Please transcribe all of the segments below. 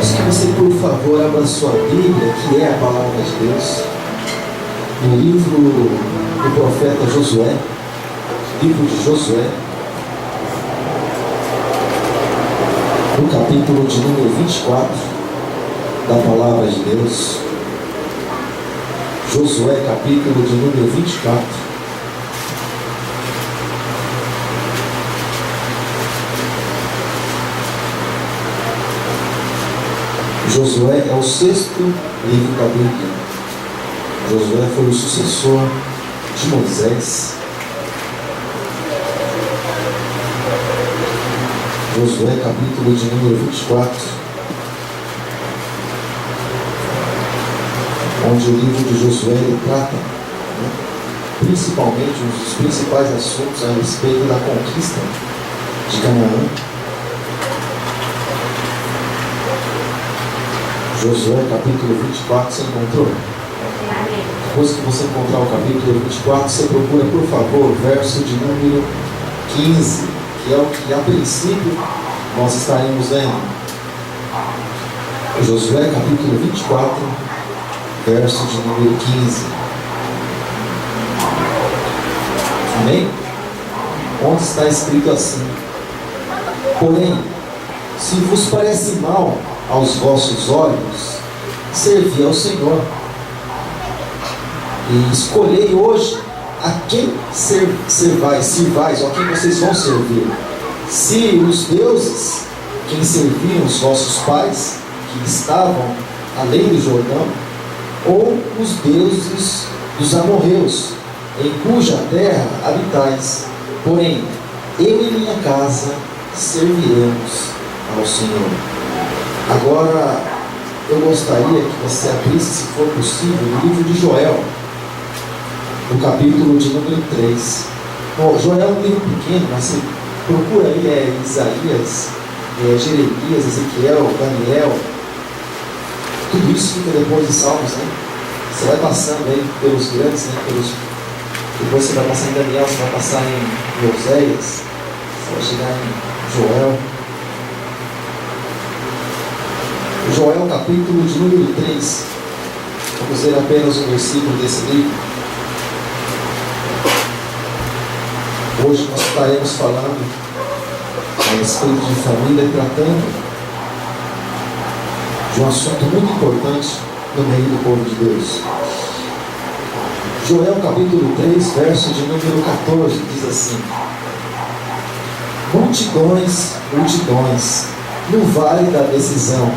Peço que você, por favor, abra sua Bíblia, que é a palavra de Deus, no livro do profeta Josué, livro de Josué, no capítulo de número 24 da palavra de Deus. Josué, capítulo de número 24. Josué é o sexto livro da Bíblia. Josué foi o sucessor de Moisés. Josué, capítulo de número 24, onde o livro de Josué ele trata, principalmente, um dos principais assuntos a respeito da conquista de Canaã. Josué, capítulo 24, você encontrou? Depois que você encontrar o capítulo 24, você procura, por favor, o verso de número 15, que é o que a princípio nós estaremos lendo. Josué, capítulo 24, verso de número 15. Amém? Onde está escrito assim: porém, se vos parece mal aos vossos olhos, servi ao Senhor, e escolhei hoje a quem sirvais, ou a quem vocês vão servir. Se os deuses, quem serviam os vossos pais, que estavam além do Jordão, ou os deuses dos amorreus, em cuja terra habitais. Porém, eu e minha casa serviremos ao Senhor. Agora, eu gostaria que você abrisse, se for possível, o livro de Joel, no capítulo de número 3. Bom, Joel é um livro pequeno, mas você procura aí, Isaías, Jeremias, Ezequiel, Daniel. Tudo isso fica depois de Salmos, né? Você vai passando aí pelos grandes, né? Depois você vai passar em Daniel, você vai passar em Oséias, você vai chegar em Joel. Joel, capítulo de número 3. Vamos ler apenas um versículo desse livro. Hoje nós estaremos falando a respeito de família, tratando de um assunto muito importante no meio do povo de Deus. Joel, capítulo 3, verso de número 14, diz assim: multidões, multidões, no vale da decisão,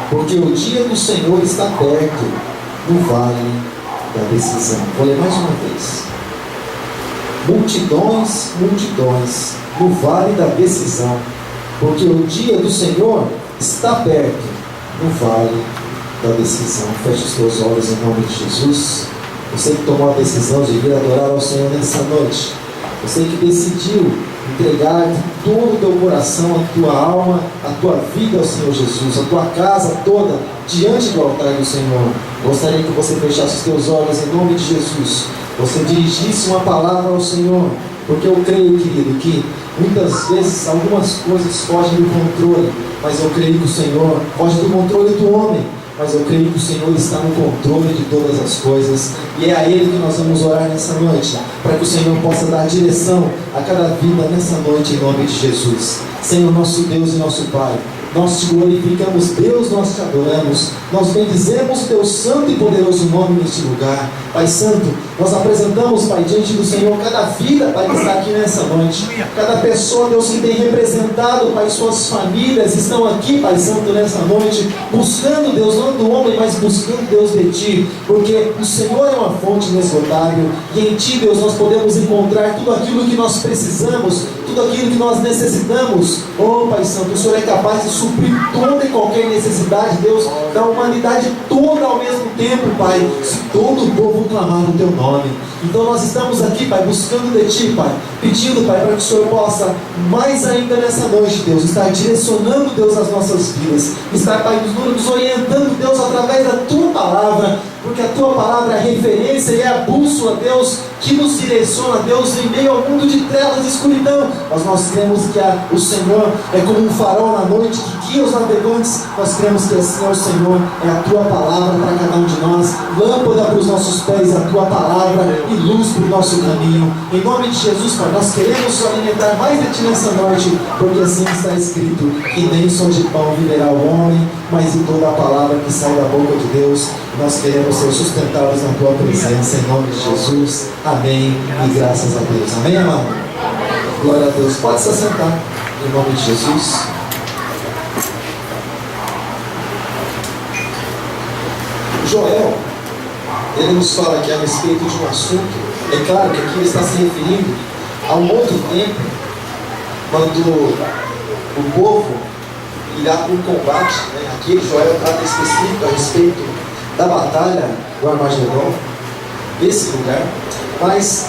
porque o dia do Senhor está perto, no vale da decisão. Vou ler mais uma vez. Multidões, multidões, no vale da decisão, porque o dia do Senhor está perto, no vale da decisão. Feche os teus olhos em nome de Jesus. Você que tomou a decisão de vir adorar ao Senhor nessa noite, você que decidiu entregar todo o teu coração, a tua alma, a tua vida ao Senhor Jesus, a tua casa toda diante do altar do Senhor, gostaria que você fechasse os teus olhos em nome de Jesus. Você dirigisse uma palavra ao Senhor, porque eu creio, querido, que muitas vezes algumas coisas fogem do controle, mas eu creio que o Senhor foge do controle do homem, mas eu creio que o Senhor está no controle de todas as coisas, e é a Ele que nós vamos orar nessa noite, para que o Senhor possa dar direção a cada vida nessa noite, em nome de Jesus. Senhor, nosso Deus e nosso Pai, nós te glorificamos, Deus, nós te adoramos, nós bendizemos o teu santo e poderoso nome neste lugar. Pai Santo, nós apresentamos, Pai, diante do Senhor cada vida, Pai, que está aqui nessa noite, cada pessoa, Deus, que tem representado, Pai, suas famílias, estão aqui, Pai Santo, nessa noite, buscando, Deus, não do homem, mas buscando, Deus, de Ti, porque o Senhor é uma fonte inesgotável, e em Ti, Deus, nós podemos encontrar tudo aquilo que nós precisamos, tudo aquilo que nós necessitamos. Oh, Pai Santo, o Senhor é capaz de suprir toda e qualquer necessidade, Deus, da humanidade toda ao mesmo tempo, Pai, se todo o povo clamar no Teu nome. Então nós estamos aqui, Pai, buscando de Ti, Pai, pedindo, Pai, para que o Senhor possa, mais ainda nessa noite, Deus, estar direcionando, Deus, as nossas vidas, estar, Pai, nos orientando, Deus, através da Tua palavra, porque a tua palavra é a referência e é a bússola, Deus, que nos direciona, Deus, em meio ao mundo de trevas e escuridão. Mas nós cremos que o Senhor é como um farol na noite que guia os navegantes. Nós cremos que assim é o Senhor, é a tua palavra para cada um de nós, lâmpada para os nossos pés, a tua palavra e luz para o nosso caminho. Em nome de Jesus, Pai, nós queremos alimentar mais de ti nessa noite, porque assim está escrito, que nem só de pão viverá o homem, mas de toda a palavra que sai da boca de Deus. Nós queremos ser sustentados na tua presença, em nome de Jesus. Amém e graças a Deus. Amém, amado? Glória a Deus. Pode se assentar, em nome de Jesus. Joel, ele nos fala aqui a respeito de um assunto. É claro que aqui ele está se referindo a um outro tempo, quando o povo irá para um combate, né? Aqui Joel trata específico a respeito da batalha do Armagedon, desse lugar. Mas,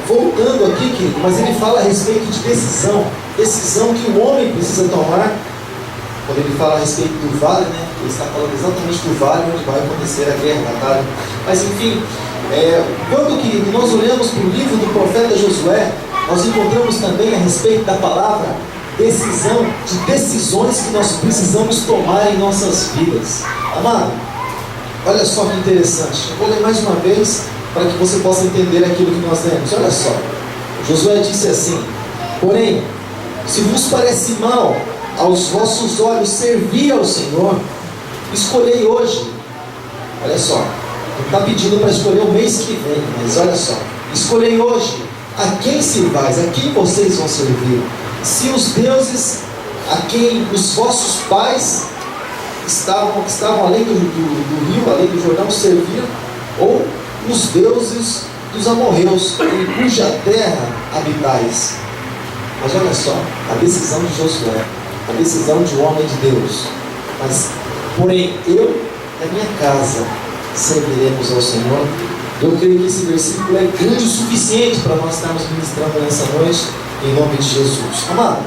voltando aqui, querido, mas ele fala a respeito de decisão que o homem precisa tomar. Quando ele fala a respeito do vale, né? Ele está falando exatamente do vale onde vai acontecer a guerra, a batalha. Mas enfim, quando, querido, nós olhamos para o livro do profeta Josué, nós encontramos também a respeito da palavra decisão, de decisões que nós precisamos tomar em nossas vidas. Amado, olha só que interessante. Eu vou ler mais uma vez para que você possa entender aquilo que nós lemos. Olha só, Josué disse assim: porém, se vos parece mal aos vossos olhos servir ao Senhor, escolhei hoje. Olha só, não está pedindo para escolher o mês que vem, mas olha só, escolhei hoje a quem servais, a quem vocês vão servir. Se os deuses a quem os vossos pais estavam além do rio, além do Jordão, serviram, ou os deuses dos amorreus, em cuja terra habitais. Mas olha só, a decisão de Josué, a decisão de um homem de Deus. Mas, porém, eu e a minha casa serviremos ao Senhor. Eu creio que esse versículo é grande o suficiente para nós estarmos ministrando nessa noite, em nome de Jesus. Amado,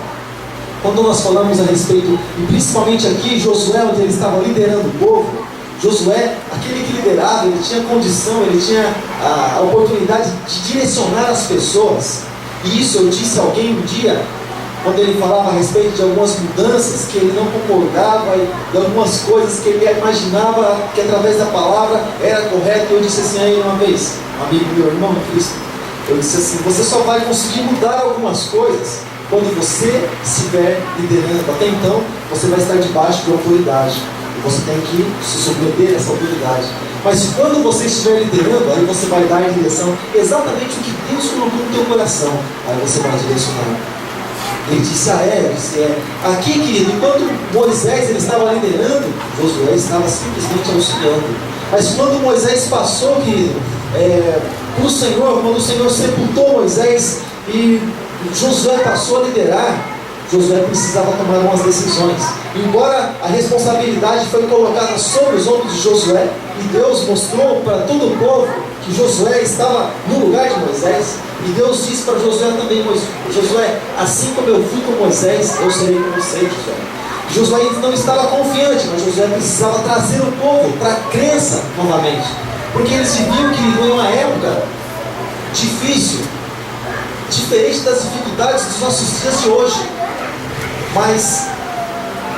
quando nós falamos a respeito, e principalmente aqui, Josué, onde ele estava liderando o povo, Josué, aquele que liderava, ele tinha condição, ele tinha a oportunidade de direcionar as pessoas. E isso eu disse a alguém um dia, quando ele falava a respeito de algumas mudanças que ele não concordava, e de algumas coisas que ele imaginava que através da palavra era correto. Eu disse assim a ele uma vez, um amigo meu, irmão em Cristo, eu disse assim: você só vai conseguir mudar algumas coisas quando você estiver liderando. Até então, você vai estar debaixo de autoridade. E você tem que se submeter a essa autoridade. Mas quando você estiver liderando, aí você vai dar em direção exatamente o que Deus colocou no teu coração. Aí você vai direcionar. Ele disse: eu disse, aqui, querido, enquanto Moisés ele estava liderando, Josué estava simplesmente auxiliando. Mas quando Moisés passou, querido, para o Senhor, quando o Senhor sepultou Moisés e Josué passou a liderar, Josué precisava tomar algumas decisões. Embora a responsabilidade foi colocada sobre os ombros de Josué, e Deus mostrou para todo o povo que Josué estava no lugar de Moisés, e Deus disse para Josué também: Josué, assim como eu fui com Moisés, eu serei com você, Josué. Josué não estava confiante, mas Josué precisava trazer o povo para a crença novamente, porque eles viviam, querido, em uma época difícil, diferente das dificuldades dos nossos dias de hoje. Mas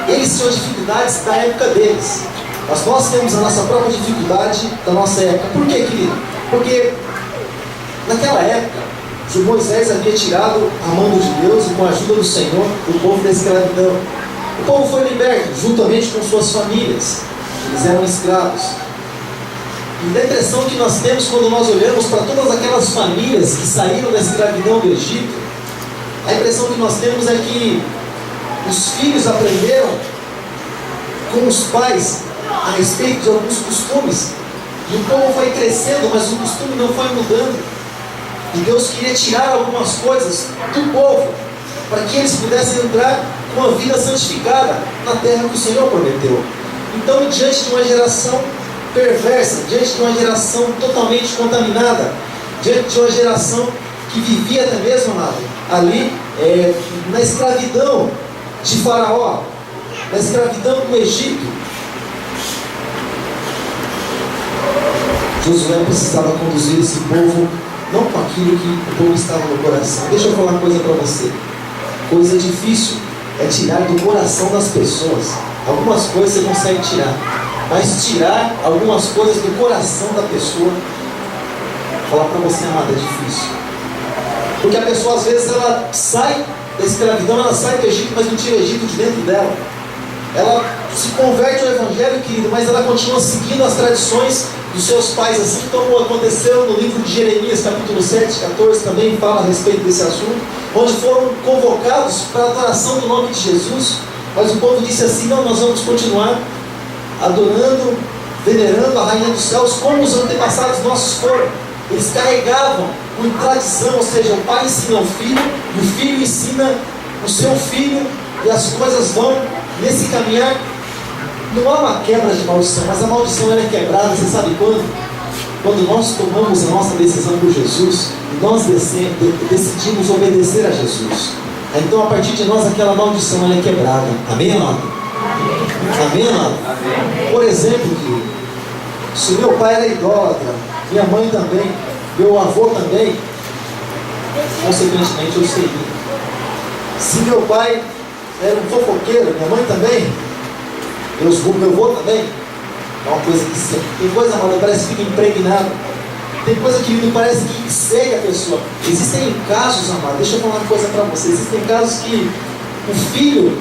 eles tinham as dificuldades da época deles, mas nós temos a nossa própria dificuldade da nossa época. Por quê, querido? Porque naquela época Moisés havia tirado a mão de Deus e com a ajuda do Senhor o povo da escravidão. O povo foi liberto juntamente com suas famílias. Eles eram escravos. E a impressão que nós temos quando nós olhamos para todas aquelas famílias que saíram da escravidão do Egito, a impressão que nós temos é que os filhos aprenderam com os pais a respeito de alguns costumes, e o povo foi crescendo, mas o costume não foi mudando. E Deus queria tirar algumas coisas do povo para que eles pudessem entrar com uma vida santificada na terra que o Senhor prometeu. Então, diante de uma geração perversa, diante de uma geração totalmente contaminada, diante de uma geração que vivia até mesmo, amado, ali na escravidão de Faraó, na escravidão do Egito, Josué precisava conduzir esse povo não com aquilo que o povo estava no coração. Deixa eu falar uma coisa para você. Coisa difícil é tirar do coração das pessoas. Algumas coisas você consegue tirar, mas tirar algumas coisas do coração da pessoa, falar para você, amada, é difícil. Porque a pessoa às vezes ela sai da escravidão, ela sai do Egito, mas não tira o Egito de dentro dela. Ela se converte ao Evangelho, querido, mas ela continua seguindo as tradições dos seus pais, assim como aconteceu no livro de Jeremias, capítulo 7, 14, também fala a respeito desse assunto, onde foram convocados para a adoração do nome de Jesus, mas o povo disse assim: não, nós vamos continuar adorando, venerando a Rainha dos Céus, como os antepassados nossos foram. Eles carregavam por tradição, ou seja, o pai ensina o filho, e o filho ensina o seu filho, e as coisas vão nesse caminhar. Não há uma quebra de maldição, mas a maldição ela é quebrada, você sabe quando? Quando nós tomamos a nossa decisão por Jesus, e nós decidimos obedecer a Jesus. Então a partir de nós aquela maldição ela é quebrada. Amém, amado? Amém, amado? Por exemplo, querido, se meu pai era idólatra, minha mãe também, meu avô também, consequentemente eu seria. Se meu pai era um fofoqueiro, minha mãe também, meu avô também, é uma coisa que sempre. Tem coisa, amada, parece que fica impregnado. Tem coisa que me parece que segue a pessoa. Existem casos, amado, deixa eu falar uma coisa para você. Existem casos que o filho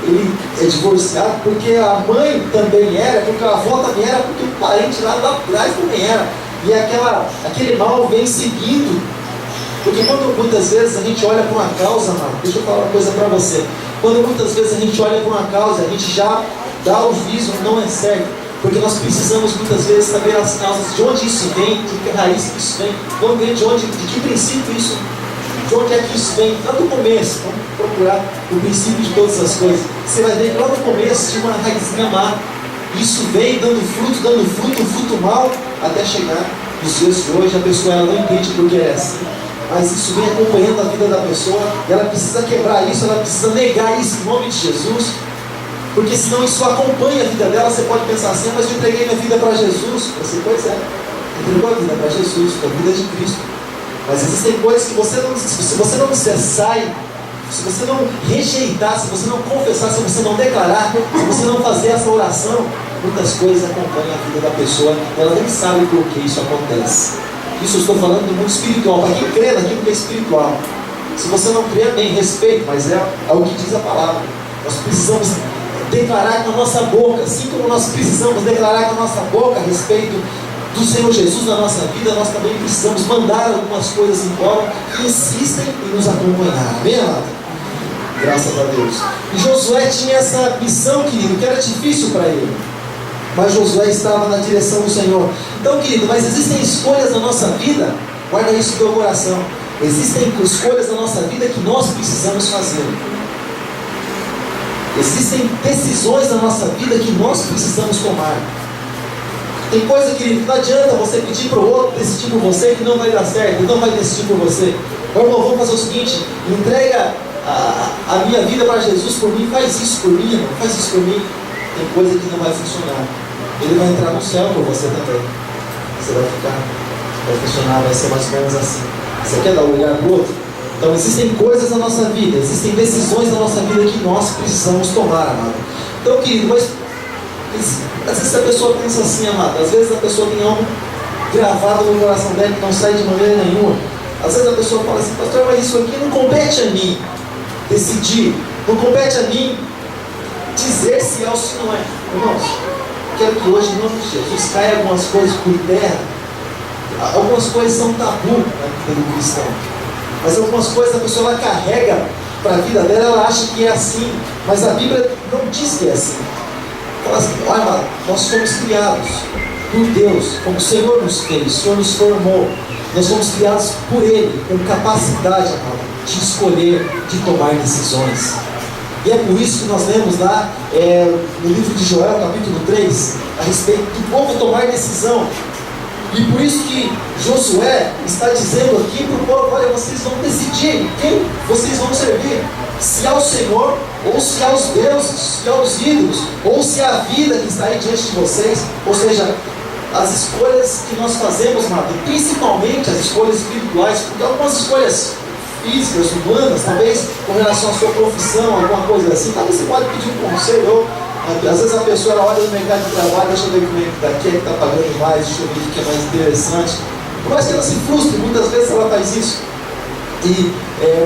ele é divorciado porque a mãe também era, porque a avó também era, porque o parente lá atrás também era. E aquele mal vem seguindo. Porque quando muitas vezes a gente olha para uma causa, amado, deixa eu falar uma coisa para você. Quando muitas vezes a gente olha para uma causa, a gente já dá o juízo, não é certo. Porque nós precisamos muitas vezes saber as causas, de onde isso vem, de que raiz que isso vem, vamos ver de que princípio isso, de onde é que isso vem, lá do começo. Vamos procurar o princípio de todas as coisas. Você vai ver que lá no começo tinha uma raizinha má. Isso vem dando fruto, um fruto mau, até chegar nos dias de hoje. A pessoa ela não entende porque é assim, mas isso vem acompanhando a vida da pessoa, e ela precisa quebrar isso, ela precisa negar isso em nome de Jesus. Porque senão isso acompanha a vida dela. Você pode pensar assim: mas eu entreguei minha vida para Jesus. Você, pois é, entregou a vida para Jesus, para a vida de Cristo. Mas existem coisas que se você não cessar, se você não rejeitar, se você não confessar, se você não declarar, se você não fazer essa oração, muitas coisas acompanham a vida da pessoa, ela nem sabe por que isso acontece. Isso eu estou falando do mundo espiritual, para quem crê naquilo que é espiritual. Se você não crê, bem, respeito, mas é o que diz a palavra. Nós precisamos declarar com a nossa boca, assim como nós precisamos declarar com a nossa boca a respeito do Senhor Jesus na nossa vida, nós também precisamos mandar algumas coisas embora que insistem em nos acompanhar. Amém, amado? Graças a Deus. E Josué tinha essa missão, querido, que era difícil para ele, mas Josué estava na direção do Senhor. Então, querido, mas existem escolhas na nossa vida, guarda isso no teu coração. Existem escolhas na nossa vida que nós precisamos fazer. Existem decisões na nossa vida que nós precisamos tomar. Tem coisa, querido, que não adianta você pedir para o outro decidir por você, que não vai dar certo, não vai decidir por você. Irmão, vamos fazer o seguinte: entrega a minha vida para Jesus por mim, faz isso por mim, irmão, faz isso por mim. Tem coisa que não vai funcionar. Ele vai entrar no céu por você também. Você vai funcionar, vai ser mais ou menos assim. Você quer dar um lugar para o outro? Então existem coisas na nossa vida, existem decisões na nossa vida que nós precisamos tomar, amado. Então, querido, mas às vezes a pessoa pensa assim, amado, às vezes a pessoa tem algo gravado no coração dela que não sai de maneira nenhuma. Às vezes a pessoa fala assim: pastor, mas isso aqui não compete a mim decidir, não compete a mim dizer se é ou se não é. Irmãos, quero que hoje, em nome de Jesus, caia algumas coisas por terra. Algumas coisas são tabu na vida do cristão, mas algumas coisas a pessoa ela carrega para a vida dela, ela acha que é assim, mas a Bíblia não diz que é assim. Fala assim: olha, nós fomos criados por Deus, como o Senhor nos fez, o Senhor nos formou, nós fomos criados por Ele, com capacidade, amado, de escolher, de tomar decisões. E é por isso que nós lemos lá no livro de Joel, capítulo 3, a respeito do povo tomar decisão. E por isso que Josué está dizendo aqui para o povo: olha, vocês vão decidir quem vocês vão servir, se ao Senhor, ou se aos deuses, se aos ídolos, ou se a vida que está aí diante de vocês. Ou seja, as escolhas que nós fazemos, amado, principalmente as escolhas espirituais, porque algumas escolhas físicas, humanas, talvez com relação à sua profissão, alguma coisa assim, talvez você pode pedir um conselho, ou às vezes a pessoa ela olha no mercado de trabalho, deixa eu ver como é que está, quem é que está pagando mais, deixa eu ver o que é mais interessante. Por mais que ela se frustre, muitas vezes ela faz isso.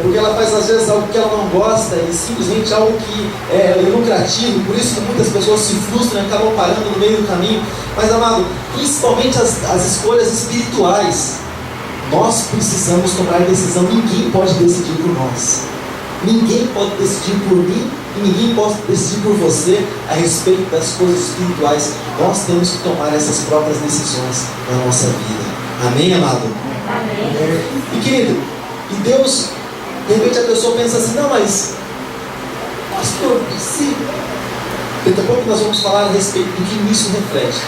Porque ela faz às vezes algo que ela não gosta e simplesmente algo que é lucrativo, por isso que muitas pessoas se frustram e acabam parando no meio do caminho. Mas, amado, principalmente as escolhas espirituais, nós precisamos tomar decisão. Ninguém pode decidir por nós, ninguém pode decidir por mim e ninguém pode decidir por você a respeito das coisas espirituais. Nós temos que tomar essas próprias decisões na nossa vida. Amém, amado? Amém. E querido, e Deus, de repente a pessoa pensa assim, não, mas pastor, se daqui a pouco nós vamos falar a respeito do que isso reflete.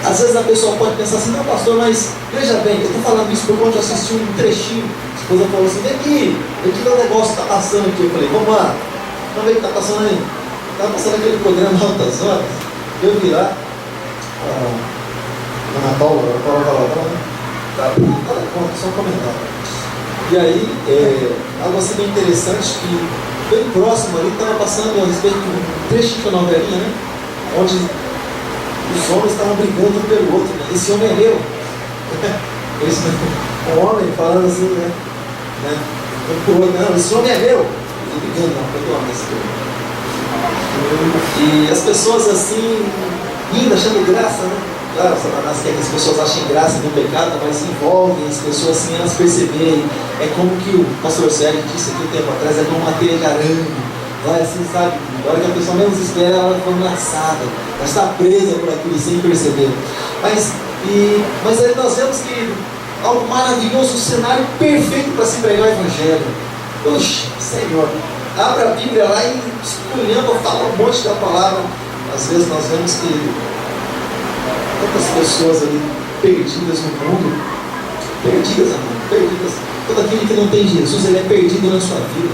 Às vezes a pessoa pode pensar assim, não, pastor, mas veja bem, eu estou falando isso por conta de assistir um trechinho. A esposa falou assim, vem aqui o negócio está passando aqui. Eu falei, vamos lá, vamos ver o que está passando aí. Estava passando aquele programa Altas Horas, eu vi lá, a Ana Paula Valadão, né? Só um comentário. E aí, algo assim bem interessante, que bem próximo ali, estava passando a respeito de um trechinho da novelinha, né? Onde os homens estavam brigando um pelo outro, né? Esse homem é meu. Um homem falando assim, né? Não, esse homem é meu. Não brigando, não, perdoa, e as pessoas assim, rindo, achando graça, né? Claro, Satanás quer que as pessoas achem graça no pecado, mas envolvem as pessoas sem elas perceberem. É como que o pastor Sérgio disse aqui um tempo atrás, é como uma teia de aranha. Vai assim, sabe? Na hora que a pessoa menos espera, ela foi laçada. Ela está presa por aquilo sem perceber. Mas aí nós vemos que algo maravilhoso, um cenário perfeito para se pregar o Evangelho. Puxa, Senhor, abra a Bíblia lá e escolhendo, fala um monte da palavra. Às vezes nós vemos que tantas pessoas ali perdidas no mundo, perdidas, amor, perdidas. Todo aquele que não tem Jesus, ele é perdido na sua vida.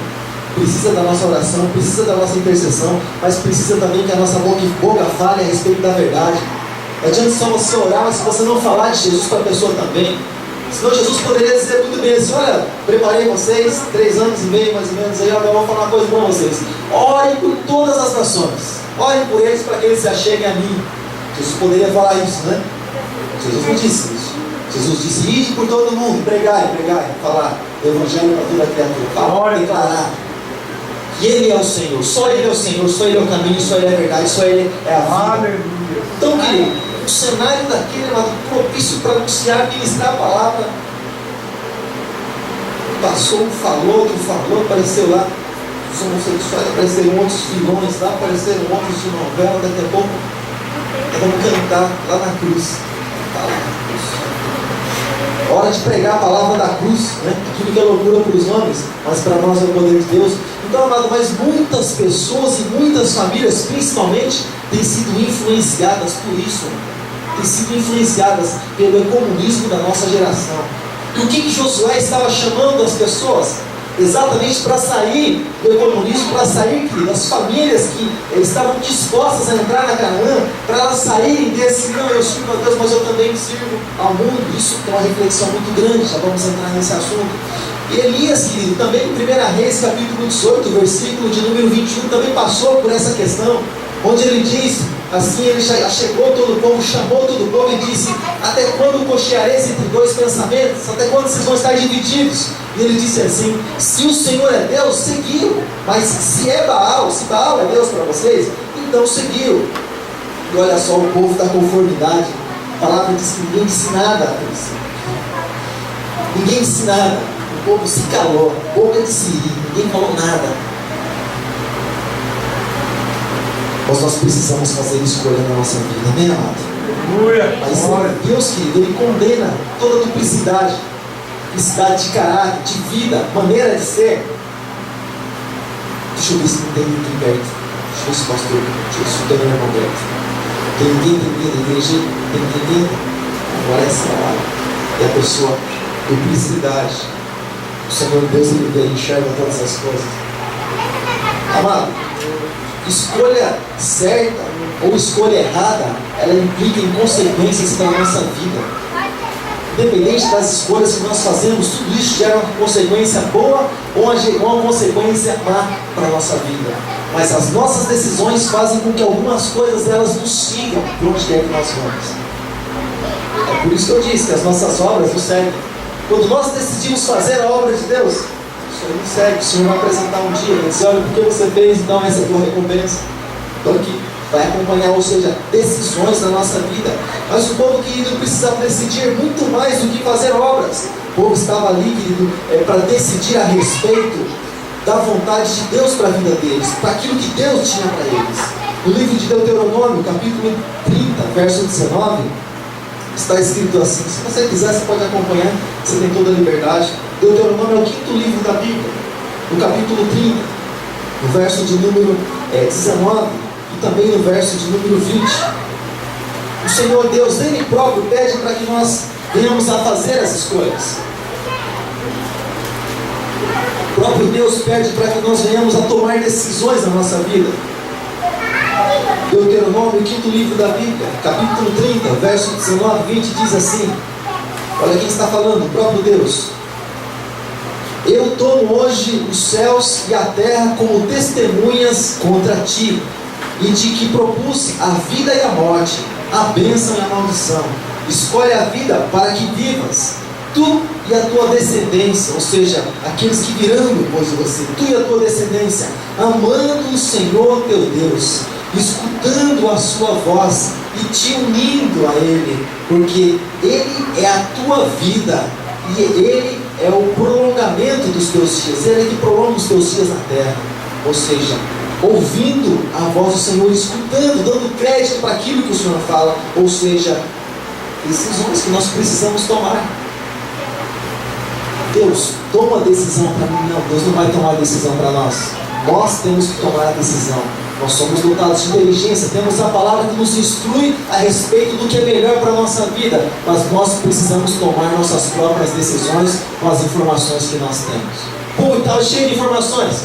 Precisa da nossa oração, precisa da nossa intercessão, mas precisa também que a nossa boca fale a respeito da verdade. Não adianta só você orar, mas se você não falar de Jesus para a pessoa também. Senão Jesus poderia dizer muito bem assim, olha, preparei vocês, 3 anos e meio mais ou menos, aí agora eu vou falar uma coisa para vocês. Orem por todas as nações, orem por eles para que eles se acheguem a mim. Jesus poderia falar isso, né? Jesus não disse isso. Jesus disse, ide por todo mundo, pregai, falar o Evangelho para toda a criatura, falar, declarar que Ele é o Senhor, só Ele é o Senhor, só Ele é o caminho, só Ele é a verdade, só Ele é a vida. Aleluia. Então, querido, o cenário daquele é propício para anunciar, ministrar a palavra. Passou, falou, apareceu lá os homossexuais, apareceram outros vilões lá, apareceram outros de novela, daqui a pouco vamos cantar lá na cruz. Hora de pregar a palavra da cruz, né? Aquilo que é loucura para os homens, mas para nós é o poder de Deus. Então, amado, mas muitas pessoas e muitas famílias, principalmente, têm sido influenciadas por isso, têm sido influenciadas pelo comunismo da nossa geração. E o que Josué estava chamando as pessoas? Exatamente para sair do comunismo, para sair das famílias que estavam dispostas a entrar na Canaã, para elas saírem desse, não, eu sirvo a Deus, mas eu também sirvo ao mundo. Isso é uma reflexão muito grande, já vamos entrar nesse assunto. E Elias, querido, também em 1 Reis, capítulo 18, versículo de número 21, também passou por essa questão, onde ele diz, assim, ele chegou todo o povo, chamou todo o povo e disse, até quando cocheareis entre dois pensamentos? Até quando vocês vão estar divididos? E ele disse assim, se o Senhor é Deus, seguiu, mas se Baal é Deus para vocês, então seguiu. E olha só, o povo da conformidade, a palavra diz que ninguém disse nada a Deus. Ninguém disse nada, o povo se calou, boca de siri, ninguém falou nada. Mas nós precisamos fazer escolha na nossa vida, amém, amado? Mas Deus, querido, Ele condena toda duplicidade de caráter, de vida, maneira de ser. Deixa eu ver se não tem ninguém perto. Deixa eu ver se o pastor, deixa eu ver se tem meu irmão perto. Tem ninguém dentro da igreja? Tem ninguém dentro? Agora é essa hora. E a pessoa, duplicidade. O Senhor Deus, Ele enxerga todas as coisas. Amado, escolha certa ou escolha errada, ela implica em consequências para a nossa vida. Independente das escolhas que nós fazemos, tudo isso gera uma consequência boa ou uma consequência má para a nossa vida. Mas as nossas decisões fazem com que algumas coisas delas nos sigam por onde quer que nós vamos. É por isso que eu disse que as nossas obras nos seguem. Quando nós decidimos fazer a obra de Deus, o Senhor nos segue. O Senhor vai apresentar um dia, vai dizer: olha, por que você fez, então essa é a tua recompensa. Estou aqui. Vai acompanhar, ou seja, decisões na nossa vida. Mas o povo, querido, precisava decidir muito mais do que fazer obras. O povo estava ali, querido, para decidir a respeito da vontade de Deus para a vida deles, para aquilo que Deus tinha para eles. No livro de Deuteronômio, capítulo 30, verso 19, está escrito assim. Se você quiser, você pode acompanhar, você tem toda a liberdade. Deuteronômio é o 5º livro da Bíblia, no capítulo 30, no verso de número 19, e também no verso de número 20. O Senhor Deus, Ele próprio, pede para que nós venhamos a fazer as escolhas. O próprio Deus pede para que nós venhamos a tomar decisões na nossa vida. Deuteronômio, 5º livro da Bíblia, capítulo 30, verso 19 e 20, diz assim: olha quem está falando, o próprio Deus. Eu tomo hoje os céus e a terra como testemunhas contra ti, e de que propus a vida e a morte, a bênção e a maldição. Escolhe a vida para que vivas, tu e a tua descendência, ou seja, aqueles que virão depois de você, tu e a tua descendência, amando o Senhor teu Deus, escutando a sua voz e te unindo a Ele, porque Ele é a tua vida e Ele é o prolongamento dos teus dias. Ele é que prolonga os teus dias na terra, ou seja, ouvindo a voz do Senhor, escutando, dando crédito para aquilo que o Senhor fala, ou seja, decisões que nós precisamos tomar. Deus, toma a decisão para mim. Não, Deus não vai tomar a decisão para nós. Nós temos que tomar a decisão. Nós somos dotados de inteligência, temos a palavra que nos instrui a respeito do que é melhor para a nossa vida, mas nós precisamos tomar nossas próprias decisões com as informações que nós temos. Pô, estava cheio de informações.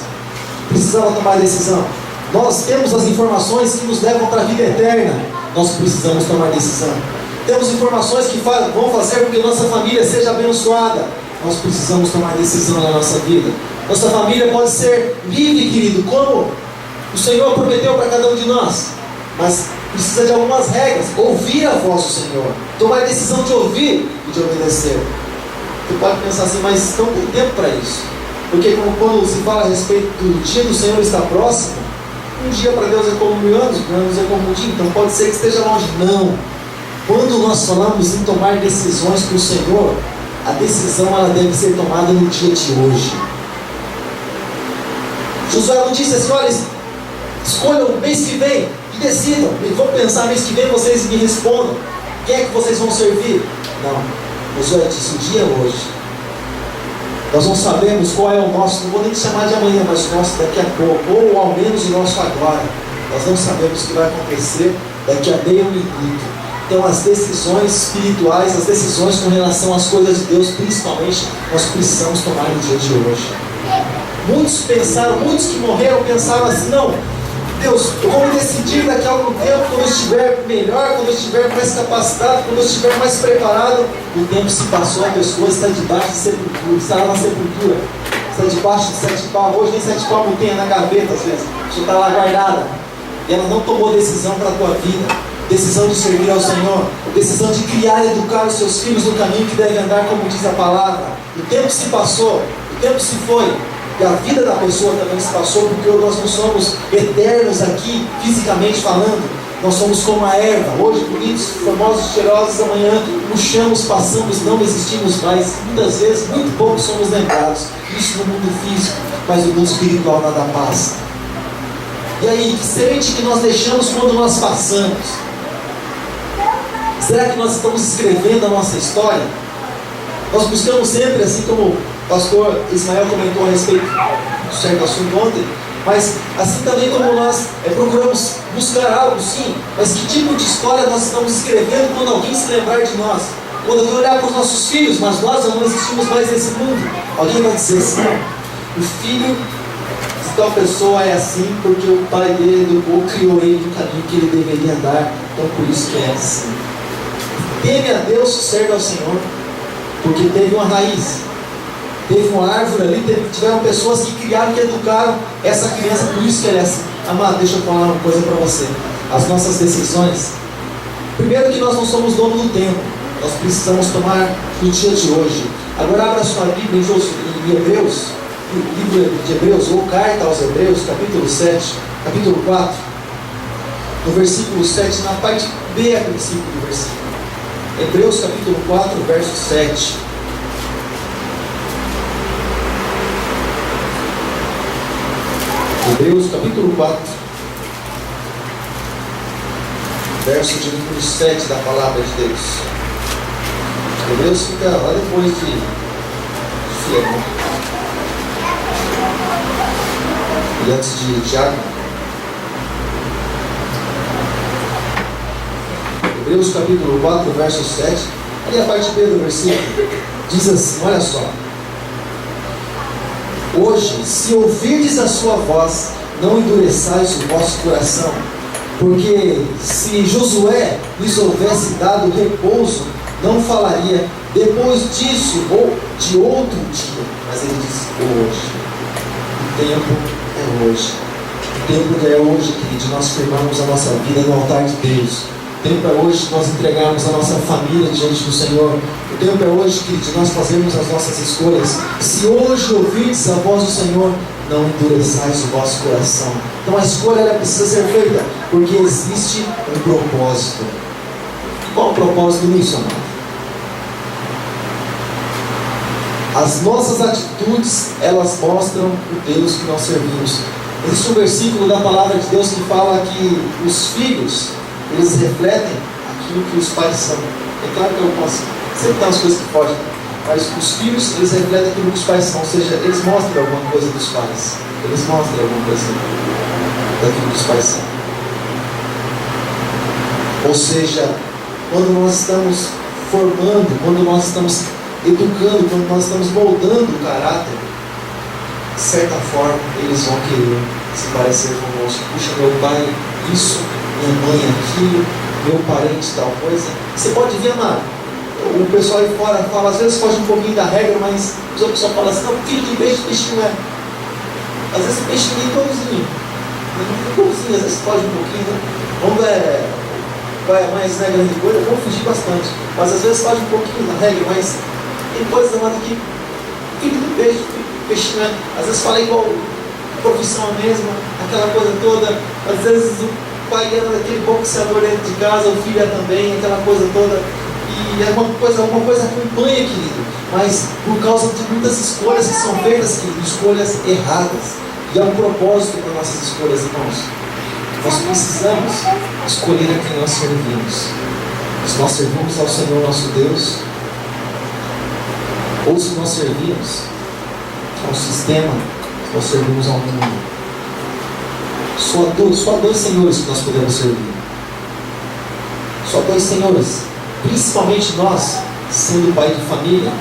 Precisava tomar a decisão. Nós temos as informações que nos levam para a vida eterna. Nós precisamos tomar decisão. Temos informações que vão fazer com que nossa família seja abençoada. Nós precisamos tomar decisão na nossa vida. Nossa família pode ser livre, querido, como o Senhor prometeu para cada um de nós. Mas precisa de algumas regras. Ouvir a voz do Senhor. Tomar a decisão de ouvir e de obedecer. Você pode pensar assim, mas não tem tempo para isso. Porque quando se fala a respeito do dia do Senhor está próximo, um dia para Deus é como 1000 anos, 1000 anos é como um dia, então pode ser que esteja longe. Não. Quando nós falamos em tomar decisões com o Senhor, a decisão ela deve ser tomada no dia de hoje. Josué não disse assim: olha, escolham o mês que vem e decidam. Vão pensar mês que vem, vocês me respondam. Quem é que vocês vão servir? Não. Josué disse: o dia é hoje. Nós não sabemos qual é o nosso, não vou nem chamar de amanhã, mas o nosso daqui a pouco, ou ao menos o nosso agora. Nós não sabemos o que vai acontecer daqui a meio minuto. Então as decisões espirituais, as decisões com relação às coisas de Deus, principalmente, nós precisamos tomar no dia de hoje. Muitos que morreram pensaram assim: não, Deus, eu vou me decidir daqui a algum tempo, quando eu estiver melhor, quando eu estiver mais capacitado, quando eu estiver mais preparado. O tempo se passou, a pessoa está debaixo de sepultura, está lá na sepultura, está debaixo de 7 palmos. Hoje nem 7 palmos tem na gaveta, às vezes, a pessoa está lá guardada, e ela não tomou decisão para a tua vida, decisão de servir ao Senhor, decisão de criar e educar os seus filhos no caminho que devem andar, como diz a palavra. O tempo se passou, o tempo se foi, e a vida da pessoa também se passou, porque nós não somos eternos aqui, fisicamente falando. Nós somos como a erva, hoje bonitos, formosos, cheirosos, amanhã murchamos, passamos, não existimos mais. Muitas vezes, muito pouco somos lembrados. Isso no mundo físico, mas no mundo espiritual nada passa. E aí, que semente que nós deixamos quando nós passamos? Será que nós estamos escrevendo a nossa história? Nós buscamos sempre, assim como o pastor Ismael comentou a respeito de certo assunto ontem, mas assim também como nós procuramos buscar algo, sim, mas que tipo de história nós estamos escrevendo quando alguém se lembrar de nós? Quando alguém olhar para os nossos filhos, mas nós não existimos mais nesse mundo, alguém vai dizer assim: o filho tal pessoa é assim porque o pai dele educou, criou ele no caminho que ele deveria andar, então por isso que é assim. Teme a Deus, serve ao Senhor, porque teve uma raiz, teve uma árvore ali, tiveram pessoas que criaram, que educaram essa criança, por isso que ela é assim. Amado, deixa eu falar uma coisa para você. As nossas decisões, primeiro que nós não somos dono do tempo, nós precisamos tomar no dia de hoje. Agora abra sua Bíblia em Hebreus, livro de Hebreus, ou carta aos Hebreus, capítulo 7, capítulo 4, no versículo 7, na parte B a princípio do versículo. Hebreus capítulo 4, verso 7. Hebreus capítulo 4, verso de número 7 da palavra de Deus. Hebreus fica lá depois de Filemão e antes de Tiago. Hebreus capítulo 4, verso 7, ali a parte B do versículo, diz assim, olha só: hoje, se ouvirdes a sua voz, não endureçais o vosso coração, porque se Josué lhes houvesse dado repouso, não falaria depois disso ou de outro dia, mas ele diz hoje. O tempo é hoje. O tempo é hoje, querido, de nós firmarmos a nossa vida no altar de Deus. O tempo é hoje de nós entregarmos a nossa família diante do Senhor. O tempo é hoje, querido, de nós fazermos as nossas escolhas. Se hoje ouvirdes a voz do Senhor, não endureçais o vosso coração. Então a escolha ela precisa ser feita, porque existe um propósito. Qual o propósito nisso, amado? As nossas atitudes, elas mostram o Deus que nós servimos. Existe um versículo da palavra de Deus que fala que os filhos, eles refletem aquilo que os pais são. É claro que eu posso, sempre tem umas coisas que podem, mas os filhos, eles refletem aquilo que os pais são, ou seja, eles mostram alguma coisa dos pais. Eles mostram alguma coisa daquilo que os pais são. Ou seja, quando nós estamos formando, quando nós estamos educando, quando nós estamos moldando o caráter, de certa forma, eles vão querer se parecer conosco. Puxa, meu pai, isso, minha mãe, aquilo, meu parente, tal coisa. Você pode ver, amado, o pessoal aí fora fala, às vezes foge um pouquinho da regra, mas o pessoal fala assim, não, filho de peixe, peixe não é. Às vezes peixe nem igualzinho. Igualzinho, às vezes foge um pouquinho, né? Quando vai mais na grande coisa, vão fugir bastante. Mas às vezes foge um pouquinho da regra, mas tem coisas, amado, que filho de peixe, peixe não é. Às vezes fala igual a profissão mesma, aquela coisa toda. Às vezes o pai era daquele boxeador dentro de casa, o filho é também, aquela coisa toda. E é uma coisa acompanha, querido. Mas por causa de muitas escolhas que são feitas, querido, escolhas erradas. E há um propósito para nossas escolhas, irmãos. Nós precisamos escolher a quem nós servimos. Se nós servimos ao Senhor nosso Deus, ou se nós servimos ao sistema, se nós servimos ao mundo. Só dois senhores que nós podemos servir. Só dois senhores. Principalmente nós, sendo pai de família,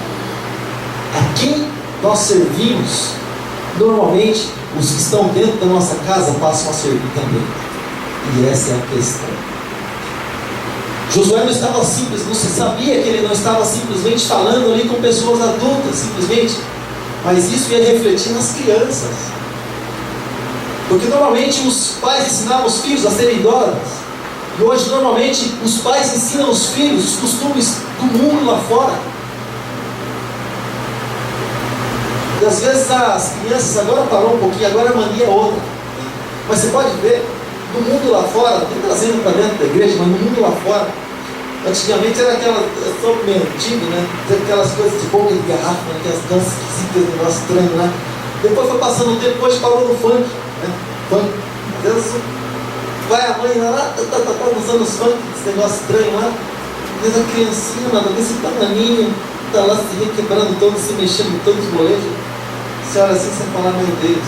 a quem nós servimos, normalmente os que estão dentro da nossa casa passam a servir também. E essa é a questão. Josué não estava simples, não se sabia que ele não estava simplesmente falando ali com pessoas adultas, simplesmente, mas isso ia refletir nas crianças. Porque normalmente os pais ensinavam os filhos a serem idólatras. E hoje, normalmente, os pais ensinam os filhos os costumes do mundo lá fora. E às vezes as crianças, agora parou um pouquinho, agora a mania é outra. Mas você pode ver, no mundo lá fora, não tem trazendo para dentro da igreja, mas no mundo lá fora, antigamente era aquela, eu sou meio antigo, né? Aquelas coisas de boca de garrafa, né? Aquelas danças esquisitas, negócio estranho lá. Depois foi passando o tempo, depois parou no funk, né? Funk. Às vezes vai a mãe lá, dançando os funk, esse negócio estranho lá. Às vezes a criancinha, mano, desse tamaninho, tá lá se requebrando todo, se mexendo em todos os moleques. Você olha assim, você fala, meu Deus,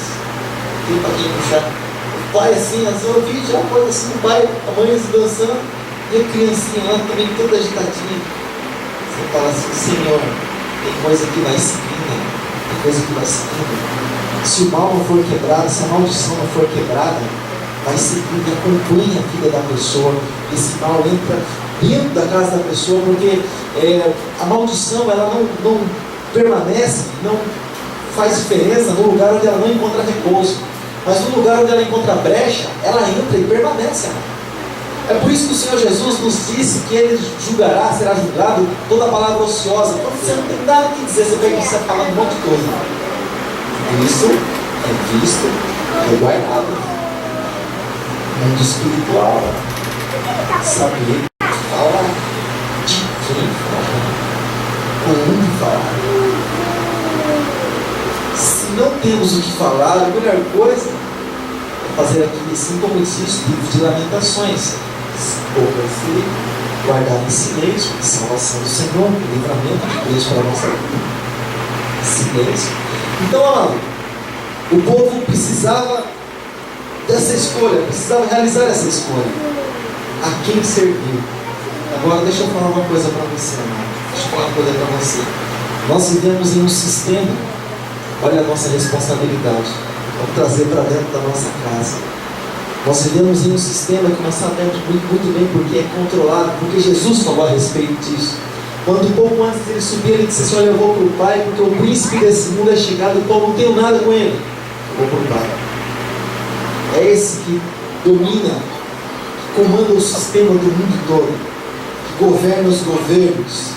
tem pra quem puxar. O pai assim, eu vi já uma coisa assim, o pai, a mãe se dançando, e a criancinha lá também toda agitadinha. Você fala assim, Senhor, tem coisa que vai seguindo, tem coisa que vai seguindo. Se o mal não for quebrado, se a maldição não for quebrada, vai seguir e acompanha a vida da pessoa. Esse mal entra dentro da casa da pessoa, porque a maldição ela não permanece, não faz diferença no lugar onde ela não encontra repouso. Mas no lugar onde ela encontra brecha, ela entra e permanece. É por isso que o Senhor Jesus nos disse que Ele julgará, será julgado toda palavra ociosa. Quando você não tem nada que dizer, você vem aqui você falando um monte de coisa. Isso é visto, é guardado. Mundo espiritual. Saber falar de quem falar, como falar. Se não temos o que falar, a melhor coisa é fazer aquilo assim como diz o livro de Lamentações. Poupa-se guardar em silêncio, salvação do Senhor, livramento de Deus para a nossa vida. Silêncio. Então, amado, o povo precisava dessa escolha, precisava realizar essa escolha. A quem servir? Agora, deixa eu falar uma coisa para você, amado. Deixa eu falar uma coisa para você. Nós vivemos em um sistema, olha a nossa responsabilidade. Vamos trazer para dentro da nossa casa. Nós vivemos em um sistema que nós sabemos muito bem porque é controlado, porque Jesus falou a respeito disso. Quando um pouco antes dele subir, ele disse assim: olha, eu vou para o Pai, porque o príncipe desse mundo é chegado, então eu não tenho nada com ele. Eu vou para o Pai. É esse que domina, que comanda o sistema do mundo todo, que governa os governos.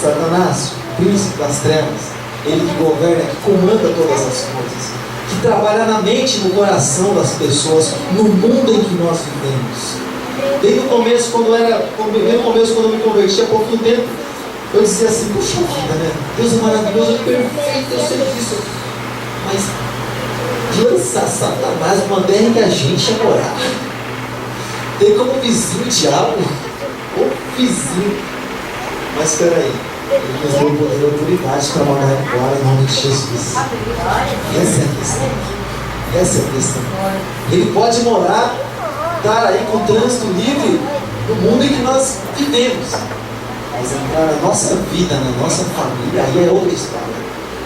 Satanás, o príncipe das trevas, ele que governa, que comanda todas as coisas, que trabalha na mente e no coração das pessoas, no mundo em que nós vivemos. Desde o começo, quando eu me converti há pouquinho tempo, eu dizia assim: puxa vida, né? Deus é maravilhoso, é perfeito, eu sei disso. Mas lança Satanás uma terra em que a gente ia morar. Tem como vizinho o diabo, ou vizinho. Mas espera aí, ele nos deu poder e autoridade para mandar embora em nome de Jesus. Essa é a questão. Essa é a questão. Ele pode morar, estar aí com o trânsito livre no mundo em que nós vivemos. Mas entrar na nossa vida, na nossa família, aí é outra história.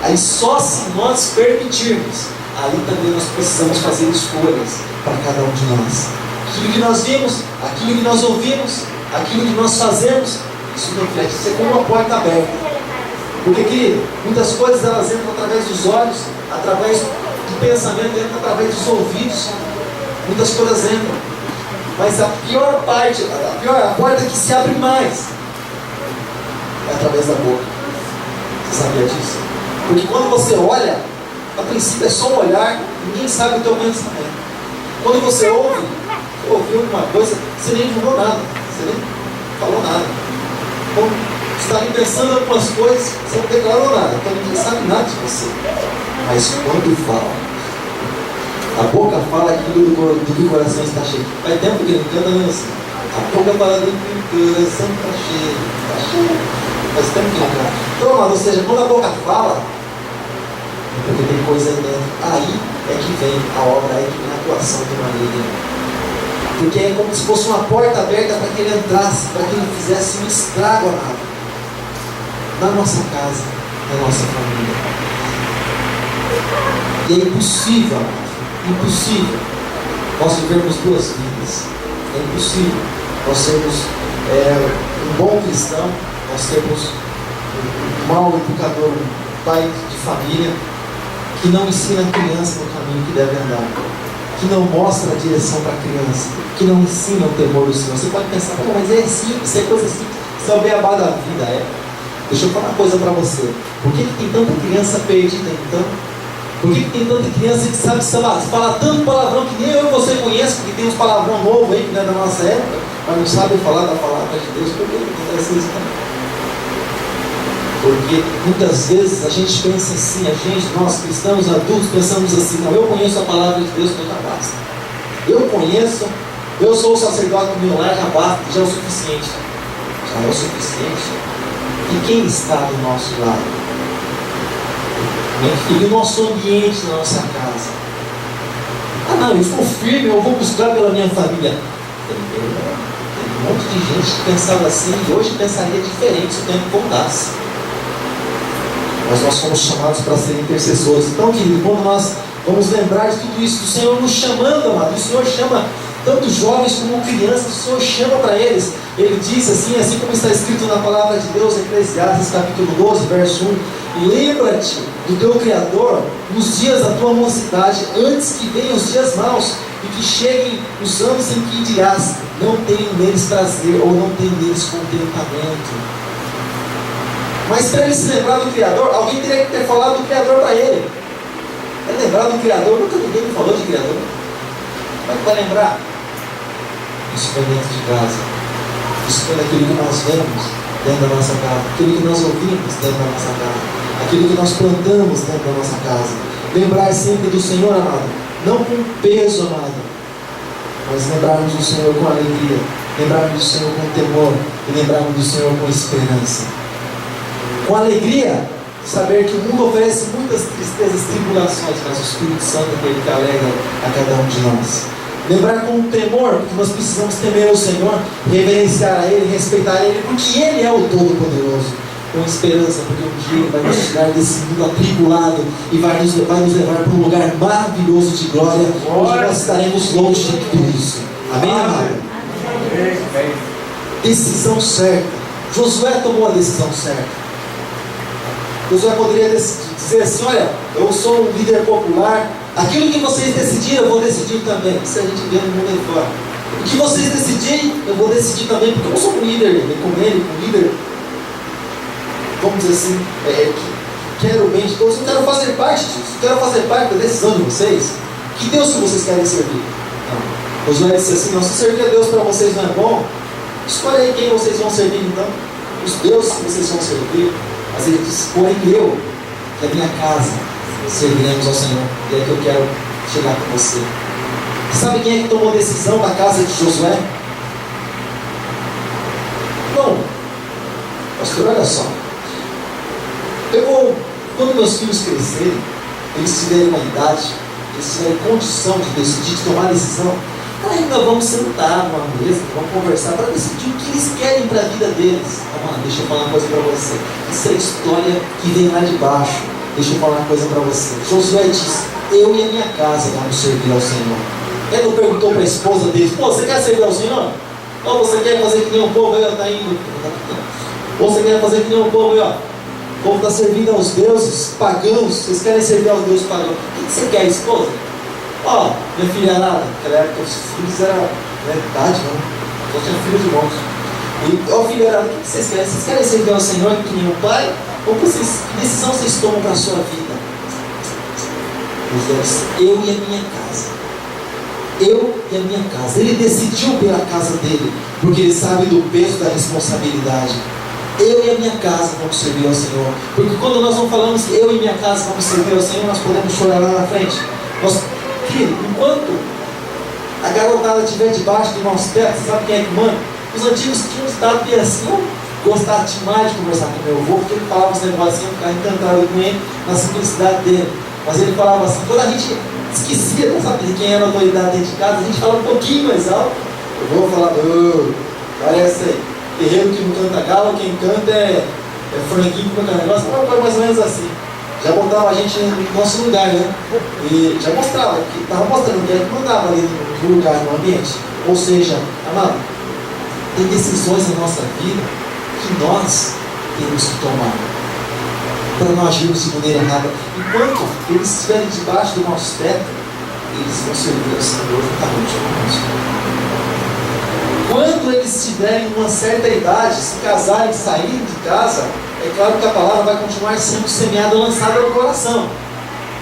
Aí só se nós permitirmos, aí também nós precisamos fazer escolhas para cada um de nós. Aquilo que nós vimos, aquilo que nós ouvimos, aquilo que nós fazemos, isso reflete, isso é como uma porta aberta. Porque que muitas coisas elas entram através dos olhos, através do pensamento, entram através dos ouvidos. Muitas coisas entram. Mas a pior parte, a porta que se abre mais é através da boca. Você sabia disso? Porque quando você olha, a princípio é só um olhar, ninguém sabe o teu pensamento. Quando você ouviu alguma coisa, você nem julgou nada, você nem falou nada. Então, você está ali pensando em algumas coisas, você não declarou nada, então ninguém sabe nada de você. Mas quando fala, a boca fala aquilo do que o coração está cheio. Faz tempo que ele canta assim: a boca fala do que o coração está cheio, está cheio. Faz tempo que ele canta. Então, amado, ou seja, quando a boca fala, é porque tem coisa aí dentro. Aí é que vem a obra, aí que vem a atuação do marido. Porque é como se fosse uma porta aberta para que ele entrasse, para que ele fizesse um estrago amado, na nossa casa, na nossa família. E é impossível, impossível nós vivermos duas vidas. É impossível nós sermos um bom cristão, nós termos um mau educador, um pai de família que não ensina a criança no caminho que deve andar, que não mostra a direção para a criança, que não ensina o temor do Senhor. Você pode pensar: pô, mas é simples, isso é coisa simples, isso é o beabá da vida. Deixa eu falar uma coisa para você. Por que tem tanta criança perdida então? Por que tem tanta criança que sabe falar tanto palavrão que nem eu e você conhece, porque tem uns palavrão novo aí que não é da nossa época, mas não sabe falar da palavra de Deus? Por que acontece isso também? Porque muitas vezes a gente pensa assim, nós cristãos adultos pensamos assim: não, eu conheço a palavra de Deus, então já basta. Eu sou o sacerdote do meu lar, já basta, já é o suficiente. Já é o suficiente. E quem está do nosso lado? E o nosso ambiente na nossa casa? Ah não, eu sou firme, eu vou buscar pela minha família. Tem um monte de gente que pensava assim e hoje pensaria diferente se o tempo voltasse. mas nós somos chamados para ser intercessores. Então, querido, quando nós vamos lembrar de tudo isso, do Senhor nos chamando, amado, o Senhor chama tanto jovens como crianças, o Senhor chama para eles. Ele diz assim como está escrito na palavra de Deus, Eclesiastes capítulo 12, verso 1: lembra-te do teu Criador nos dias da tua mocidade, antes que venham os dias maus, e que cheguem os anos em que dirás, não tenho neles prazer, ou não tenho neles contentamento. Mas para ele se lembrar do Criador, alguém teria que ter falado do Criador para ele. É lembrar do Criador? Nunca ninguém me falou de Criador. Como é que vai lembrar? Isso foi dentro de casa. Isso foi daquilo que nós vemos dentro da nossa casa, aquilo que nós ouvimos dentro da nossa casa, aquilo que nós plantamos dentro da nossa casa. Lembrar sempre do Senhor, amado, não com peso, amado, mas lembrarmos do Senhor com alegria, lembrarmos do Senhor com temor e lembrarmos do Senhor com esperança. Com alegria, saber que o mundo oferece muitas tristezas, tribulações, mas o Espírito Santo é aquele que alegra a cada um de nós. Lembrar com temor, porque nós precisamos temer ao Senhor, reverenciar a Ele, respeitar a Ele, porque Ele é o Todo-Poderoso. Com esperança, porque um dia Ele vai nos tirar desse mundo atribulado e vai nos levar para um lugar maravilhoso de glória, onde nós estaremos longe de tudo isso. Amém, amado? Decisão certa. Josué tomou a decisão certa. Josué poderia dizer assim: olha, eu sou um líder popular, aquilo que vocês decidirem, eu vou decidir também. Isso a gente vê no mundo aí fora. O que vocês decidirem, eu vou decidir também, porque eu sou um líder, com ele, um líder, vamos dizer assim, que quero o bem de todos, eu quero fazer parte disso, quero fazer parte da decisão de vocês. Que Deus que vocês querem servir? Não. Josué disse assim: não, se servir a Deus para vocês não é bom, escolhe aí quem vocês vão servir então, os deuses que vocês vão servir. Mas ele disse: porém eu e a minha casa serviremos ao Senhor. E é que eu quero chegar com você. E sabe quem é que tomou a decisão da casa de Josué? Bom, pastor, olha só. Quando meus filhos crescerem, eles tiverem uma idade, eles tiverem condição de decidir, de tomar decisão, aí nós vamos sentar numa mesa, vamos conversar para decidir o que eles querem para a vida deles. Deixa eu falar uma coisa para você. Isso é história que vem lá de baixo. Deixa eu falar uma coisa para você. Josué disse: eu e a minha casa vamos servir ao Senhor. Ele não perguntou para a esposa dele: pô, você quer servir ao Senhor? Ou você quer fazer que nem um povo aí, está indo? Ou você quer fazer que nem um povo aí, ó? O povo está servindo aos deuses pagãos. Vocês querem servir aos deuses pagãos? O que você quer, esposa? Ó, minha filha nada. Naquela época os filhos eram idade, não? Só tinha filhos de irmãos. E, ó, filha nada, o que vocês querem? Vocês querem servir ao Senhor que nem o Pai? Ou que decisão vocês tomam para a sua vida? Eu e a minha casa. Eu e a minha casa. Ele decidiu pela casa dele, porque ele sabe do peso da responsabilidade. Eu e a minha casa vamos servir ao Senhor. Porque quando nós não falamos que eu e minha casa vamos servir ao Senhor, nós podemos chorar lá na frente. Querido, enquanto a garotada estiver debaixo do nosso teto, sabe quem é que manda? Os antigos tinham estado e assim, eu gostava demais de conversar com meu avô, porque ele falava esse negocinho, eu ficava encantado com ele, na simplicidade dele. Mas ele falava assim, quando a gente esquecia, não sabia de quem era a autoridade dentro de casa, a gente falava um pouquinho mais alto. Eu vou falar: parece aí, terreiro que não canta galo, quem canta é franguinho com o negócio, mais ou menos assim. Já botava a gente no nosso lugar, né? E já mostrava, que estava mostrando que ele mandava ali no lugar, no ambiente. Ou seja, amado, tem decisões na nossa vida que nós temos que tomar para não agirmos de maneira errada. Enquanto eles estiverem debaixo do nosso teto, eles vão servir ao Senhor juntamente conosco. Quando eles tiverem uma certa idade, se casarem, saírem de casa, é claro que a palavra vai continuar sendo semeada, lançada no coração.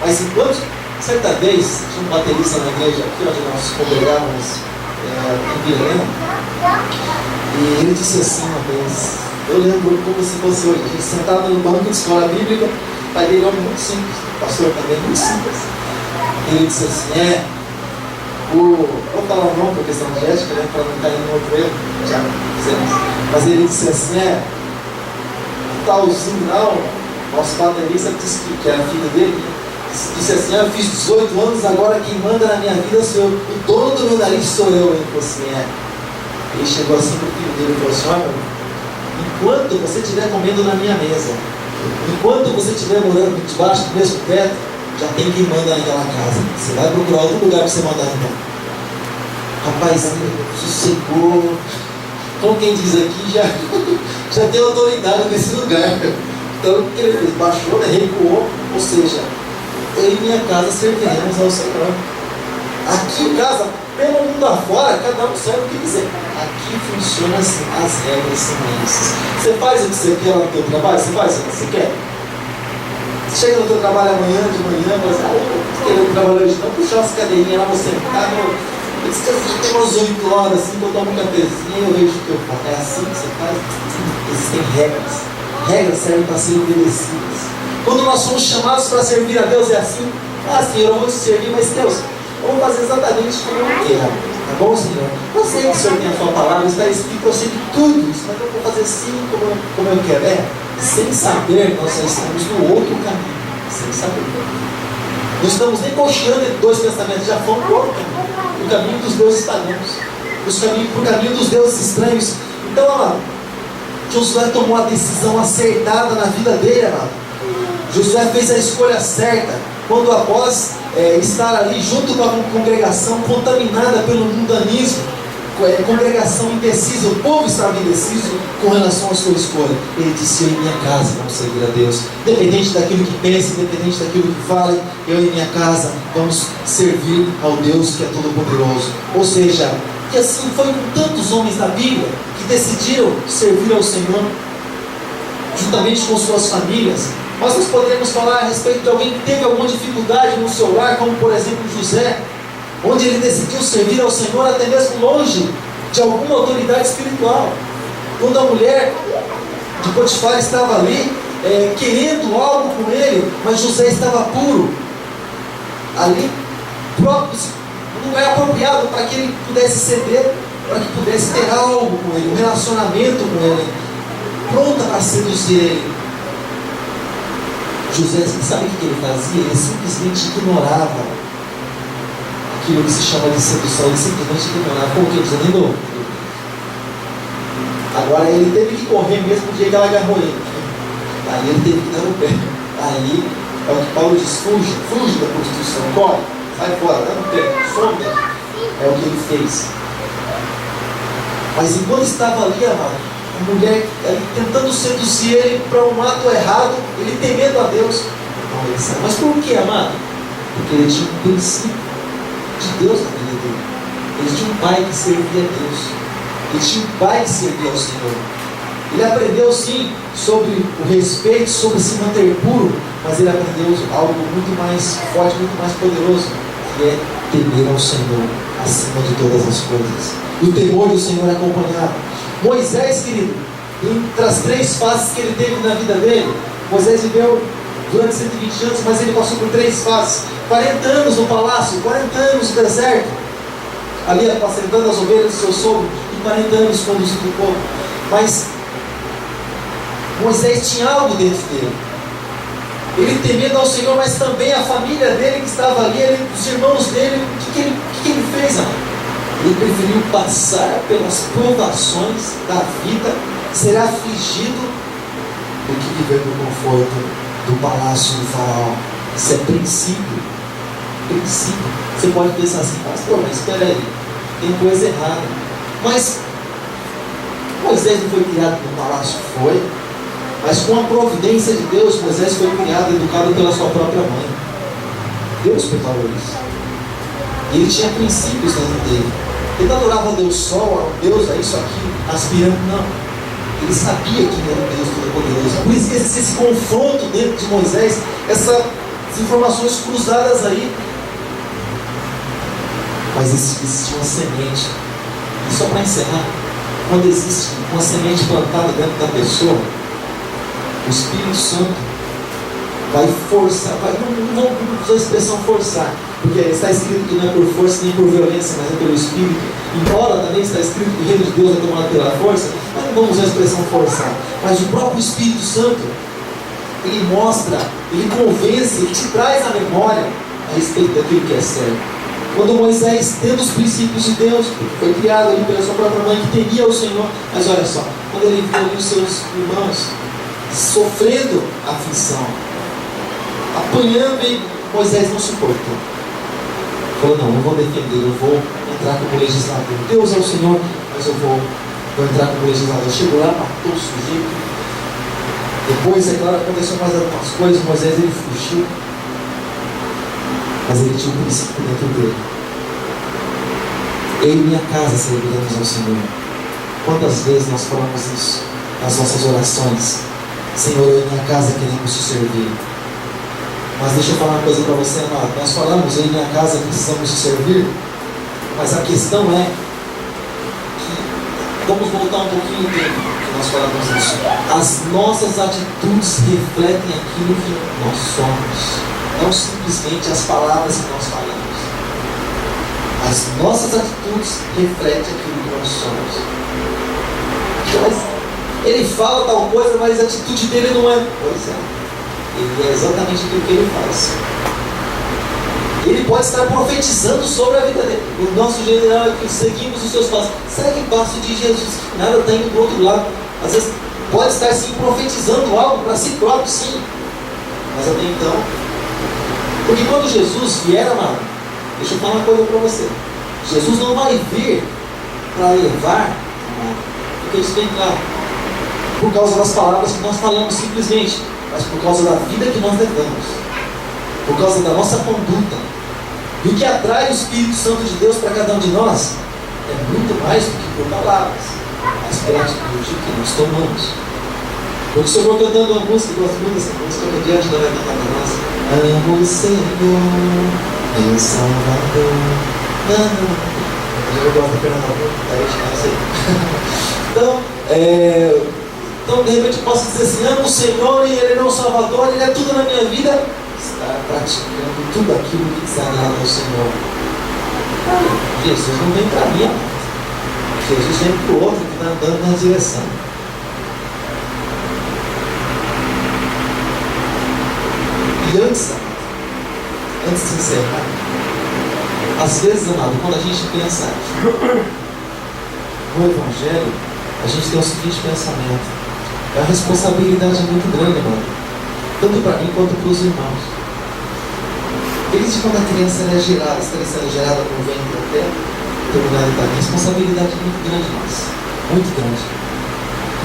Mas enquanto, certa vez, tinha um baterista na igreja aqui, onde nós congregávamos em Vilhena, e ele disse assim uma vez, eu lembro como se fosse hoje, a gente sentado no banco de escola bíblica, o pai dele é um homem muito simples, o pastor também muito simples. E ele disse assim: vou falar o nome por questão de ética, né, para não cair no outro erro, já fizemos. Mas ele disse assim: talzinho lá, o nosso baterista disse que era filho dele, disse assim: eu fiz 18 anos, agora quem manda na minha vida sou eu, o dono do meu nariz sou eu. Ele falou assim: Ele chegou assim para o filho dele e falou assim: olha, enquanto você estiver comendo na minha mesa, Enquanto você estiver morando debaixo do mesmo teto, já tem quem manda naquela casa. Você vai procurar outro lugar para você mandar então. Rapaz, sossegou. Como quem diz aqui, já tem autoridade nesse lugar. Então o que ele fez? Baixou, né? Recuou. Ou seja, eu e minha casa serviremos ao Senhor. Aqui em casa, pelo mundo afora, cada um serve o que quiser. Aqui funciona assim, as regras são essas. Você faz o que você quer lá no teu trabalho? Você faz o que você quer? Você chega no teu trabalho amanhã, de manhã, mas eu tô querendo trabalhar hoje não, puxar as cadeirinhas lá, você sentar, eu descanso até umas 8 horas, assim, que eu tomo um cafezinho, eu vejo o que eu faço. É assim que você faz? Existem regras. Regras servem para serem obedecidas. Quando nós somos chamados para servir a Deus, é assim. Ah, Senhor, eu vou te servir, mas Deus, eu vou fazer exatamente como eu quero. Tá bom, Senhor? Eu sei que o Senhor tem a sua palavra, está escrito, eu sei de tudo isso, mas eu vou fazer assim como eu quero. Sem saber, nós estamos no outro caminho. Sem saber. Não estamos nem cocheando entre dois pensamentos, já fomos para o outro caminho. O caminho dos deuses pagãos. O caminho dos deuses estranhos. Então, amado, Josué tomou a decisão acertada na vida dele, amado. Josué fez a escolha certa. Quando após estar ali junto com a congregação contaminada pelo mundanismo, congregação indecisa, o povo estava indeciso com relação à sua escolha, ele disse: eu e minha casa vamos servir a Deus, independente daquilo que pense, independente daquilo que fale, eu e minha casa vamos servir ao Deus que é todo poderoso. Ou seja, que assim foi com tantos homens da Bíblia que decidiram servir ao Senhor juntamente com suas famílias. Mas nós poderíamos falar a respeito de alguém que teve alguma dificuldade no seu lar, como por exemplo José, onde ele decidiu servir ao Senhor até mesmo longe de alguma autoridade espiritual. Quando a mulher de Potifar estava ali, querendo algo com ele, mas José estava puro, ali, próprio, um lugar apropriado para que ele pudesse ceder, para que pudesse ter algo com ele, um relacionamento com ele, pronta para seduzir ele. José, sabe o que ele fazia? Ele simplesmente ignorava aquilo que se chama de sedução. Ele simplesmente ignorava. Como que ele dizendo? Agora ele teve que correr mesmo no dia que ela agarrou ele. Aí ele teve que dar no pé. Aí é o que Paulo diz: fuge da prostituição, corre, sai fora, dá no pé, some. É o que ele fez. Mas enquanto estava ali, amado, a mulher tentando seduzir ele para um ato errado, ele temendo a Deus. Mas por que, amado? Porque ele tinha um princípio de Deus na vida dele. Ele tinha um pai que servia a Deus. Ele tinha um pai que servia ao Senhor. Ele aprendeu sim sobre o respeito, sobre se manter puro, mas ele aprendeu algo muito mais forte, muito mais poderoso, que é temer ao Senhor acima de todas as coisas. E o temor do Senhor é acompanhado. Moisés, querido, entre as 3 fases que ele teve na vida dele, Moisés viveu durante 120 anos, mas ele passou por 3 fases. 40 anos no palácio, 40 anos no deserto, ali apacentando as ovelhas do seu sogro, e 40 anos conduzindo o povo. Mas Moisés tinha algo dentro dele. Ele temendo ao Senhor, mas também a família dele que estava ali, os irmãos dele. O que ele fez, amor? Ele preferiu passar pelas provações da vida, ser afligido, do que viver no conforto do palácio do faraó. Isso é princípio. Princípio. Você pode pensar assim: pastor, mas espera aí, tem coisa errada. Mas Moisés não foi criado no palácio? Foi. Mas com a providência de Deus, Moisés foi criado, educado pela sua própria mãe. Deus preparou isso. E ele tinha princípios dentro dele. Ele não adorava ao Deus Sol, ao Deus, a isso aqui, aspirando, não. Ele sabia que era o Deus Todo-Poderoso. Por isso que esse confronto dentro de Moisés, essas informações cruzadas aí. Mas existia uma semente. E só para encerrar, quando existe uma semente plantada dentro da pessoa, o Espírito Santo vai forçar, não vou usar a expressão forçar, porque está escrito que não é por força nem por violência, mas é pelo Espírito. Embora também está escrito que o reino de Deus é tomado pela força, mas não vamos usar a expressão forçar. Mas o próprio Espírito Santo, ele mostra, ele convence, ele te traz a memória a respeito daquilo que é certo. Quando Moisés, tendo os princípios de Deus, foi criado ali pela sua própria mãe, que temia o Senhor, mas olha só, quando ele viu ali os seus irmãos, sofrendo aflição, apanhando, e Moisés não suportou. Falou: não, eu vou defender, eu vou entrar como legislador. Deus é o Senhor, mas eu vou entrar como legislador. Chegou lá, matou o sujeito. Depois, é claro, aconteceu mais algumas coisas. Moisés, ele fugiu, mas ele tinha um princípio dentro dele: eu e minha casa serviremos ao Senhor. Quantas vezes nós falamos isso nas nossas orações? Senhor, eu e minha casa queremos te servir. Mas deixa eu falar uma coisa para você, amado. Nós falamos, eu e minha casa precisamos te servir, mas a questão é que, vamos voltar um pouquinho no tempo que nós falamos isso. As nossas atitudes refletem aquilo que nós somos, não simplesmente as palavras que nós falamos. As nossas atitudes refletem aquilo que nós somos. Mas ele fala tal coisa, mas a atitude dele não é. Pois é. Ele é exatamente aquilo que ele faz. Ele pode estar profetizando sobre a vida dele. O nosso general é que seguimos os seus passos. Segue o passo de Jesus. Nada está indo do outro lado. Às vezes pode estar sim profetizando algo para si próprio, sim. Mas até então. Porque quando Jesus vier, amado, deixa eu falar uma coisa para você. Jesus não vai vir para levar, amado, porque isso vem claro, por causa das palavras que nós falamos simplesmente, mas por causa da vida que nós levamos, por causa da nossa conduta. E o que atrai o Espírito Santo de Deus para cada um de nós é muito mais do que por palavras, mas pela atitude que nós tomamos. Porque o Senhor cantando uma música, eu gosto muito dessa música, que diante da vai cantar para nós: amo o Senhor, meu Salvador. Eu gosto da Pernambuco, então, de repente eu posso dizer assim: amo o Senhor e Ele é meu Salvador, Ele é tudo na minha vida. Está praticando tudo aquilo que desagrada ao Senhor. Jesus não vem para mim, Jesus vem para o outro que está andando na direção. E antes de encerrar, às vezes, amado, quando a gente pensa no Evangelho, a gente tem o seguinte pensamento: é uma responsabilidade muito grande, amado, tanto para mim quanto para os irmãos. Desde quando a criança é gerada, está sendo gerada no ventre até terminar a idade, a responsabilidade é muito grande, mas muito grande.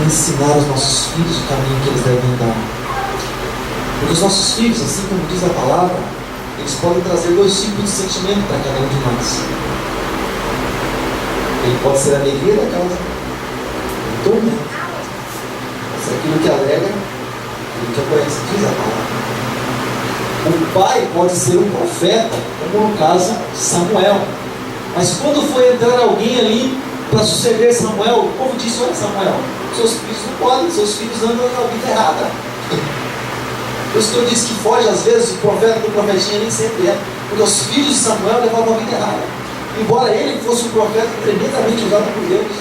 Ensinar os nossos filhos o caminho que eles devem andar. Porque os nossos filhos, assim como diz a palavra, eles podem trazer dois tipos de sentimento para cada um de nós. Ele pode ser a alegria da causa, o tormento. Pode ser aquilo que alegra, aquilo que aparece, diz a palavra. O pai pode ser um profeta, como no caso de Samuel. Mas quando foi entrar alguém ali para suceder Samuel, o povo disse: olha, Samuel, seus filhos não podem, seus filhos andam na vida errada. Por isso que eu disse que foge, às vezes, o profeta do profetinha nem sempre é. Porque os filhos de Samuel levavam a vida errada. Embora ele fosse um profeta tremendamente usado por Deus,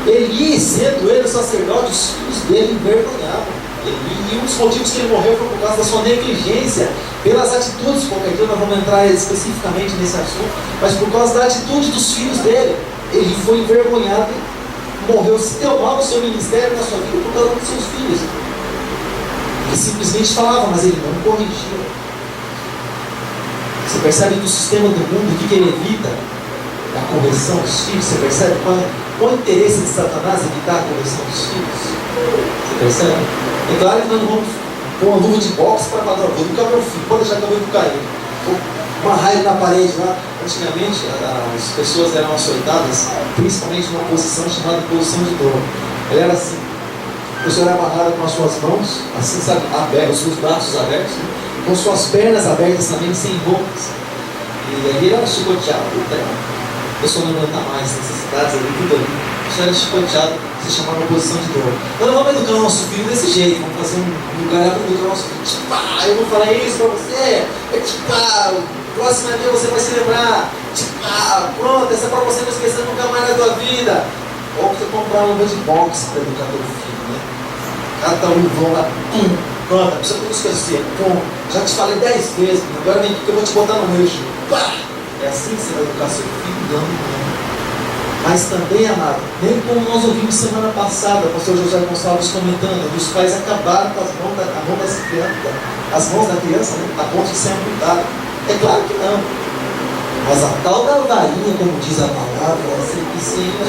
Eli, sendo ele o sacerdote, os filhos dele envergonhavam. E um dos motivos que ele morreu foi por causa da sua negligência, pelas atitudes. Qualquer dia nós vamos entrar especificamente nesse assunto, mas por causa da atitude dos filhos dele, ele foi envergonhado e morreu. Se deu mal no seu ministério, na sua vida, por causa dos seus filhos. Ele simplesmente falava, mas ele não corrigia. Você percebe que o sistema do mundo, o que ele evita? A correção dos filhos. Você percebe qual é o interesse de Satanás evitar a correção dos filhos? Você percebe? É claro que nós não vamos pôr uma luva de boxe para matar. Vou educar meu filho, pode deixar que eu vou educar ele. Uma raia na parede lá. Antigamente as pessoas eram açoitadas, principalmente numa posição chamada posição de dor. Ela era assim: a pessoa era amarrada com as suas mãos, assim, sabe, abertas, os seus braços abertos, né? Com suas pernas abertas também, sem roupas. E ali era chicoteado, a pessoa não aguenta mais, necessidades ali, tudo ali. Isso era chicoteado, se chamava posição de dor. Nós não vamos educar o nosso filho desse jeito, vamos fazer um lugar para educar o nosso filho. Tipo, eu vou falar isso para você, próxima vez você vai se lembrar. Pronto, essa é para você não esquecer nunca mais na tua vida. Ou você comprar uma luva de boxe para educar teu filho, né? Cada luvão lá, pronto, a pessoa não esquecer, já te falei 10 vezes, agora vem aqui que eu vou te botar no eixo. É assim que você vai educar seu filho? Não. Mas também, amado, nem como nós ouvimos semana passada, o pastor José Gonçalves comentando, os pais acabaram com as mãos da criança, né, a ponto de ser amputada. É claro que não. Mas a tal da varinha, como diz a palavra, ela se eficiente.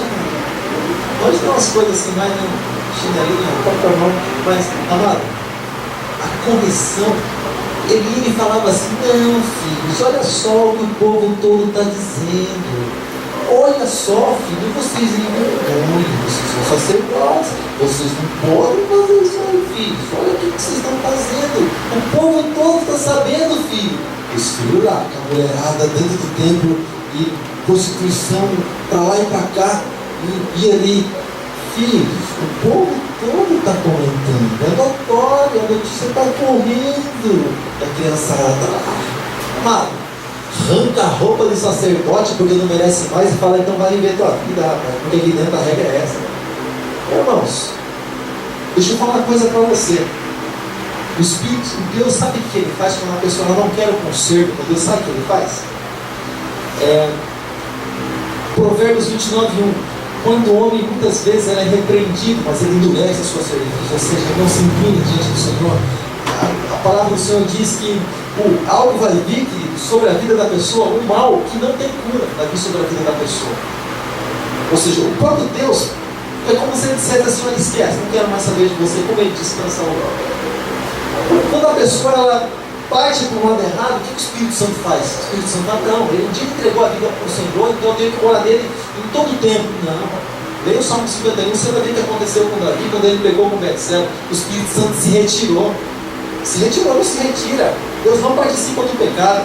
Hoje tem umas coisas assim, mais no chinelinho, qualquer mão, mas, amado, a correção, ele falava assim: não, filhos, olha só o que o povo todo está dizendo. Olha só, filho, vocês envergonham, vocês são sacerdotes, vocês não podem fazer isso aí, filhos. Olha o que vocês estão fazendo. O povo todo está sabendo, filho. Os filhos lá, com a mulherada dentro do templo e prostituição para lá e para cá, e ali, filhos, o povo todo está comentando. É notório, a notícia está correndo. A criançada lá, amado, arranca a roupa de sacerdote porque não merece mais e fala: então vai viver tua vida, rapaz, porque aqui dentro a regra é essa. Irmãos, deixa eu falar uma coisa para você. O Espírito, Deus sabe o que ele faz quando a pessoa não quer o conserto? Deus sabe o que ele faz? Provérbios 29:1. Quando o homem muitas vezes é repreendido, mas ele endurece a sua cerviz, ou seja, ele não se inclina diante do Senhor. A palavra do Senhor diz que algo vai vir sobre a vida da pessoa, um mal que não tem cura vai vir sobre a vida da pessoa. Ou seja, o próprio Deus é como se ele dissesse assim: olha, esquece, não quero mais saber de você, como ele descansa o. Quando a pessoa ela parte para um lado errado, o que o Espírito Santo faz? O Espírito Santo fala: não, ele um dia entregou a vida para o Senhor, então eu tenho que orar dele em todo o tempo. Não. Leia o Salmo 51, você vai ver o que aconteceu com Davi, quando ele pegou com Betseba, o Espírito Santo se retirou. Se retirou, não se retira. Deus não participa do pecado.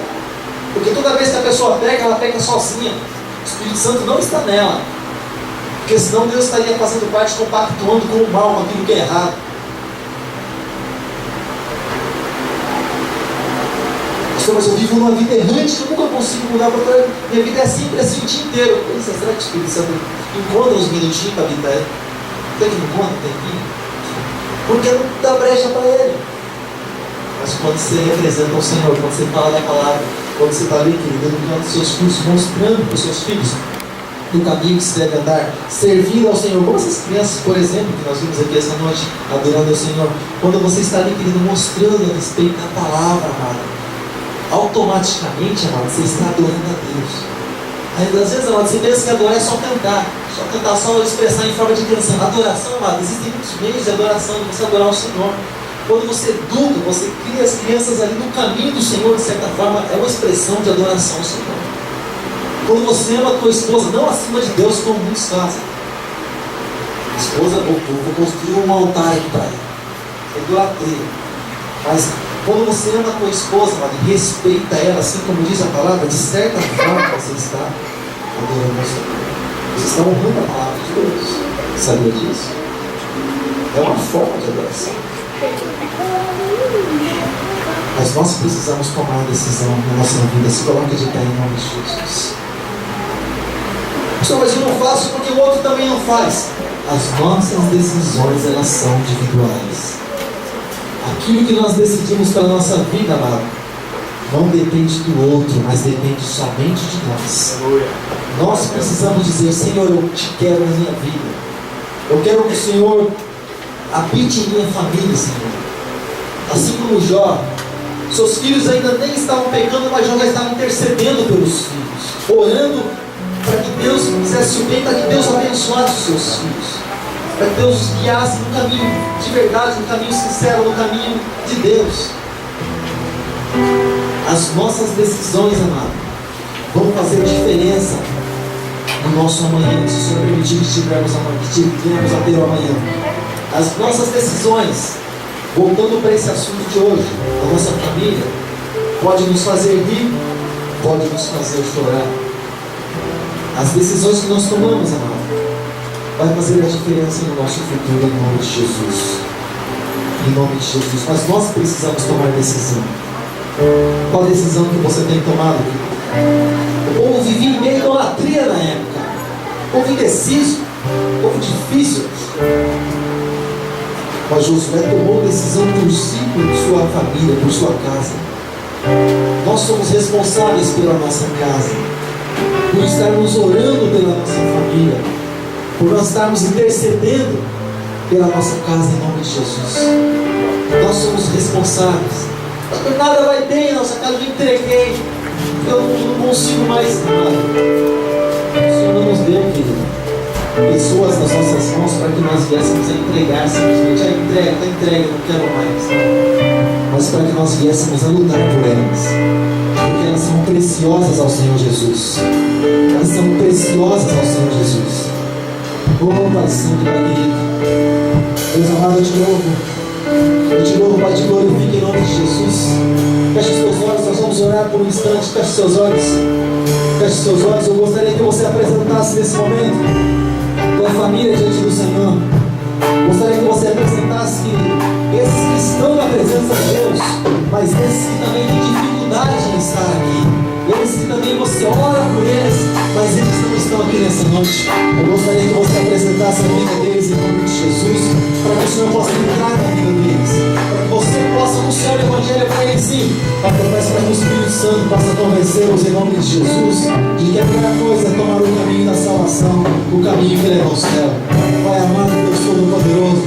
Porque toda vez que a pessoa peca, ela peca sozinha. O Espírito Santo não está nela. Porque senão Deus estaria fazendo parte, compactuando com o mal, com aquilo que é errado. Pastor, mas eu vivo numa vida errante que eu nunca consigo mudar. Porque minha vida é sempre assim o dia inteiro. Pois é, será que o Espírito Santo encontra uns minutinhos para habitar ele? Tem que encontrar, tem que ir. Porque não dá brecha para ele. Mas quando você representa o Senhor, quando você fala da palavra, quando você está ali, querido, educando os seus filhos, mostrando para os seus filhos no caminho que se deve andar, servindo ao Senhor, como essas crianças, por exemplo, que nós vimos aqui essa noite, adorando ao Senhor, quando você está ali, querido, mostrando a respeito da palavra, amado, automaticamente, amado, você está adorando a Deus. Aí, às vezes, amado, você pensa que adorar é só cantar, só expressar em forma de canção. Adoração, amado, existem muitos meios de adoração, de você adorar o Senhor. Quando você educa, você cria as crianças ali no caminho do Senhor, de certa forma, é uma expressão de adoração ao Senhor. Quando você ama a tua esposa, não acima de Deus, como muitos fazem. A esposa, vou construir um altar aqui para ela. É idolatria. Mas quando você ama a tua esposa, respeita ela, assim como diz a palavra, de certa forma você está adorando ao Senhor. Você está honrando a palavra de Deus. Sabia disso? É uma forma de adoração. Mas nós precisamos tomar a decisão na nossa vida. Se coloque de pé em nome de Jesus. Pastor, mas eu não faço porque o outro também não faz. As nossas decisões, elas são individuais. Aquilo que nós decidimos para a nossa vida, amado, não depende do outro, mas depende somente de nós. Nós precisamos dizer: Senhor, eu te quero na minha vida. Eu quero que o Senhor habite em minha família, Senhor. Assim como Jó, seus filhos ainda nem estavam pecando, mas Jó já estava intercedendo pelos filhos, orando para que Deus fizesse o bem, para que Deus abençoasse os seus filhos, para que Deus os guiasse no caminho de verdade, no caminho sincero, no caminho de Deus. As nossas decisões, amado, vão fazer diferença no nosso amanhã, se o Senhor permitir que tivermos amanhã, que tivermos a ter o amanhã. As nossas decisões, voltando para esse assunto de hoje, a nossa família, pode nos fazer rir, pode nos fazer chorar. As decisões que nós tomamos, amado, vai fazer a diferença no nosso futuro, em nome de Jesus. Em nome de Jesus. Mas nós precisamos tomar decisão. Qual decisão que você tem tomado? O povo vivia em meio à idolatria na época. O povo indeciso, o povo difícil. Mas Josué tomou decisão por si, por sua família, por sua casa. Nós somos responsáveis pela nossa casa. por estarmos orando pela nossa família, por nós estarmos intercedendo pela nossa casa em nome de Jesus. Nós somos responsáveis. Nada vai bem, nossa casa eu entreguei, eu não consigo mais nada. O Senhor não nos deu, querido, pessoas nas nossas mãos para que nós viéssemos a entregar simplesmente. Está entregue, não quero mais. Mas para que nós viéssemos a lutar por elas, porque elas são preciosas ao Senhor Jesus. Elas são preciosas ao Senhor Jesus. Oh, Pai Santo, Pai querido, Deus amado, eu te louvo, Pai, te glorifico em nome de Jesus. Feche os teus olhos, nós vamos orar por um instante. Feche os seus olhos. Feche os seus olhos. Eu gostaria que você apresentasse nesse momento tua família diante do Senhor. Gostaria que você apresentasse que esses que estão na presença de Deus, mas esses que também têm dificuldade em estar aqui, esses que também você ora por eles, mas eles não estão aqui nessa noite. Eu gostaria que você apresentasse a vida deles em nome de Jesus, para que o Senhor possa entrar na vida deles, para que você possa anunciar o Evangelho para eles, sim. Para que eu peço para que o Espírito Santo possa convencê-los em nome de Jesus, de que a primeira coisa é tomar o caminho da salvação, o caminho que leva ao céu. Pai amado, Deus Todo-Poderoso,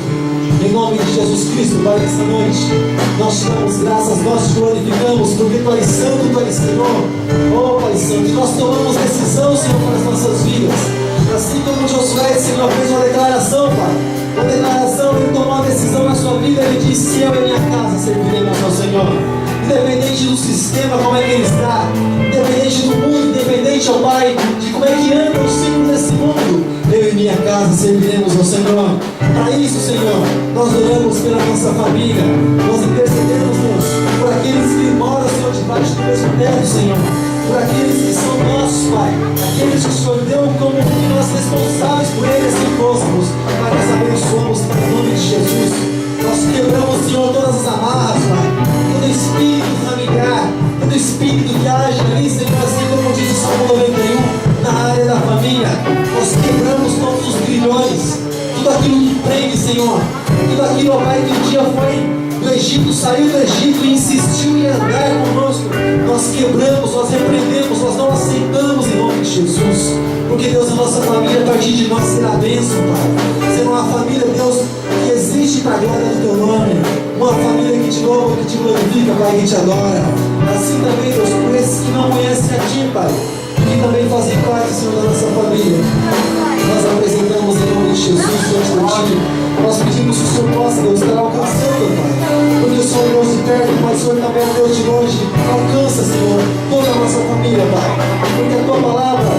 em nome de Jesus Cristo, Pai, nesta noite, nós te damos graças, nós te glorificamos, porque Tu és santo, Tu és Senhor. Oh, Pai Santo, nós tomamos decisão, Senhor, para as nossas vidas. Assim como Josué, Senhor, fez uma declaração, Pai. Uma declaração, Ele tomou uma decisão na sua vida, Ele disse: eu e minha casa serviremos ao Senhor. Independente do sistema, como é que ele está, independente do mundo, independente, ó Pai, de como é que anda o ciclo desse mundo, eu e minha casa serviremos ao Senhor. Para isso, Senhor, nós oramos pela nossa família, nós intercedemos, Deus, por aqueles que moram, Senhor, debaixo do mesmo teto, Senhor, por aqueles que são nossos, Pai, aqueles que o Senhor deu como que nós responsáveis por eles que fôssemos, Pai, nós abençoamos em nome de Jesus. Nós quebramos, Senhor, todas as amarras, Pai, todo espírito familiar, todo espírito que age ali, Senhor, assim como diz o Salmo 91, na área da família. Nós quebramos todos os grilhões, tudo aquilo que prende, Senhor, tudo aquilo, ó Pai, que um dia foi do Egito, saiu do Egito e insistiu em andar conosco. Nós quebramos, nós repreendemos, nós não aceitamos em nome de Jesus, porque Deus, a nossa família, a partir de nós será bênção, Pai. Será uma família, Deus, que existe para a glória do Teu nome, uma família que te louva, que te glorifica, Pai, que te adora. Assim também, Deus, por esses que não conhecem a Ti, Pai, que também fazem parte, Senhor, da nossa família, nós apresentamos em nome de Jesus diante de Ti. Nós pedimos que o Senhor possa, Deus, estar alcançando, Pai, porque o Senhor é Deus de perto, mas o Senhor também é Deus de longe. Alcança, Senhor, toda a nossa família, Pai, porque a Tua palavra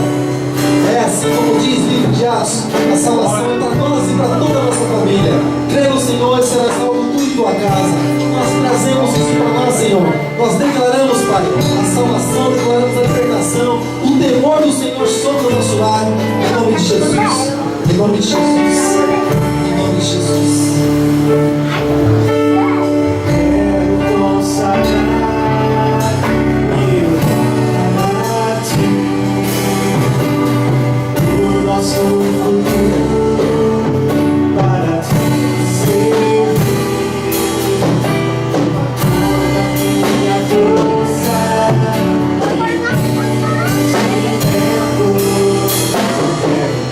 é assim como diz o livro de Atos: a salvação é para nós e para toda a nossa família. Crê no Senhor e será salvo tu e tua casa. Nós trazemos isso para nós, Senhor. Nós declaramos, Pai, a salvação, declaramos a libertação, o temor do Senhor sobre o nosso lar, em nome de Jesus, em nome de Jesus, em nome de Jesus. Quero consagrar nosso futuro para Te servir. Toda minha força e tempo, eu quero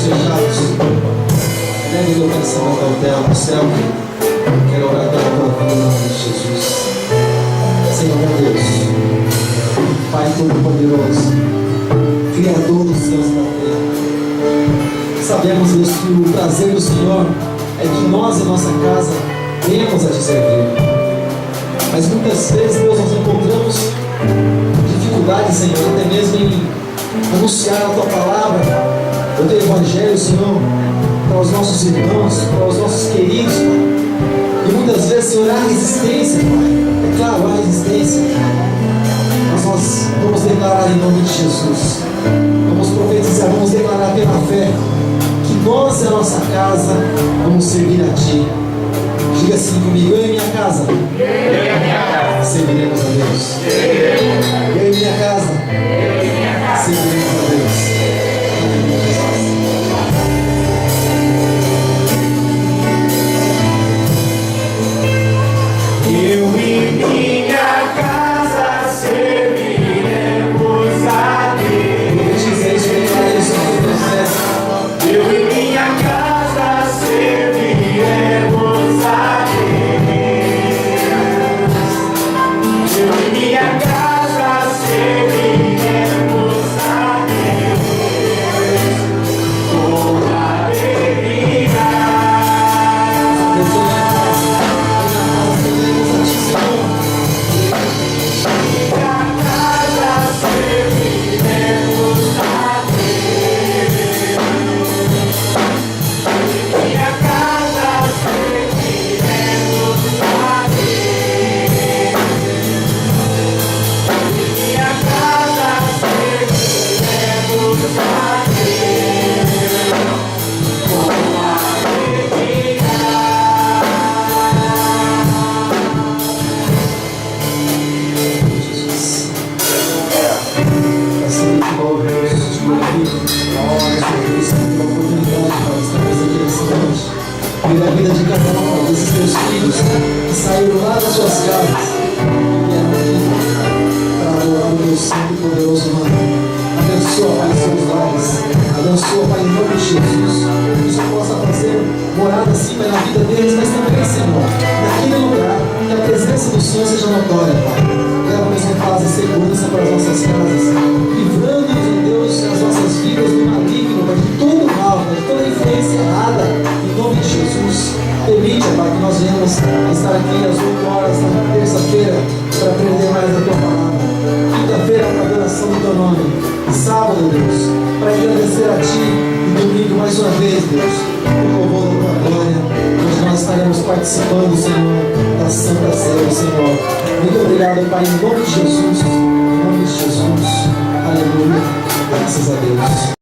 fechados, leve meu pensamento ao céu. Quero orar pela tua vida em nome de Jesus. Senhor meu Deus, Pai Todo-Poderoso, Criador dos céus e da terra, sabemos, Deus, que o prazer do Senhor é que nós e nossa casa venhamos a te servir. Mas muitas vezes, Deus, nós encontramos dificuldade, Senhor, até mesmo em anunciar a tua palavra, o teu evangelho, Senhor, para os nossos irmãos, para os nossos queridos, Pai. E muitas vezes, Senhor, há resistência, Pai. É claro, há resistência. Mas nós vamos declarar em nome de Jesus. Vamos profetizar, vamos declarar pela fé que nós e a nossa casa vamos servir a Ti. Diga assim comigo: eu e minha casa serviremos a Deus. Eu e minha casa serviremos a Deus. Eu e minha casa serviremos a Deus. Eu e minha casa serviremos a Deus. Eu e minha casa serviremos a Deus com alegria. A vida de cada um desses teus filhos que saíram lá das suas casas e vieram aqui para adorar o teu santo e poderoso nome. Abençoa, Pai, seus lares. Abençoa, Pai, em nome de Jesus. Que isso possa fazer morada sim, Pai, na vida deles, mas também, Senhor, naquele lugar que a presença do Senhor seja notória, Pai. Leva-nos em paz e segurança para as nossas casas, livrando-nos, em Deus, as nossas vidas do maligno, Pai, de todo mal, Pai, de toda influência errada. Em nome de Jesus, permite, Pai, que nós venhamos estar aqui às 8 horas na terça-feira para aprender mais da Tua palavra. Quinta-feira para a adoração do Teu nome. Sábado, Deus, para agradecer a Ti. E domingo, mais uma vez, Deus, o louvor da Tua glória, onde nós estaremos participando, Senhor, da Santa Ceia, Senhor. Muito obrigado, Pai, em nome de Jesus. Em nome de Jesus. Aleluia. Graças a Deus.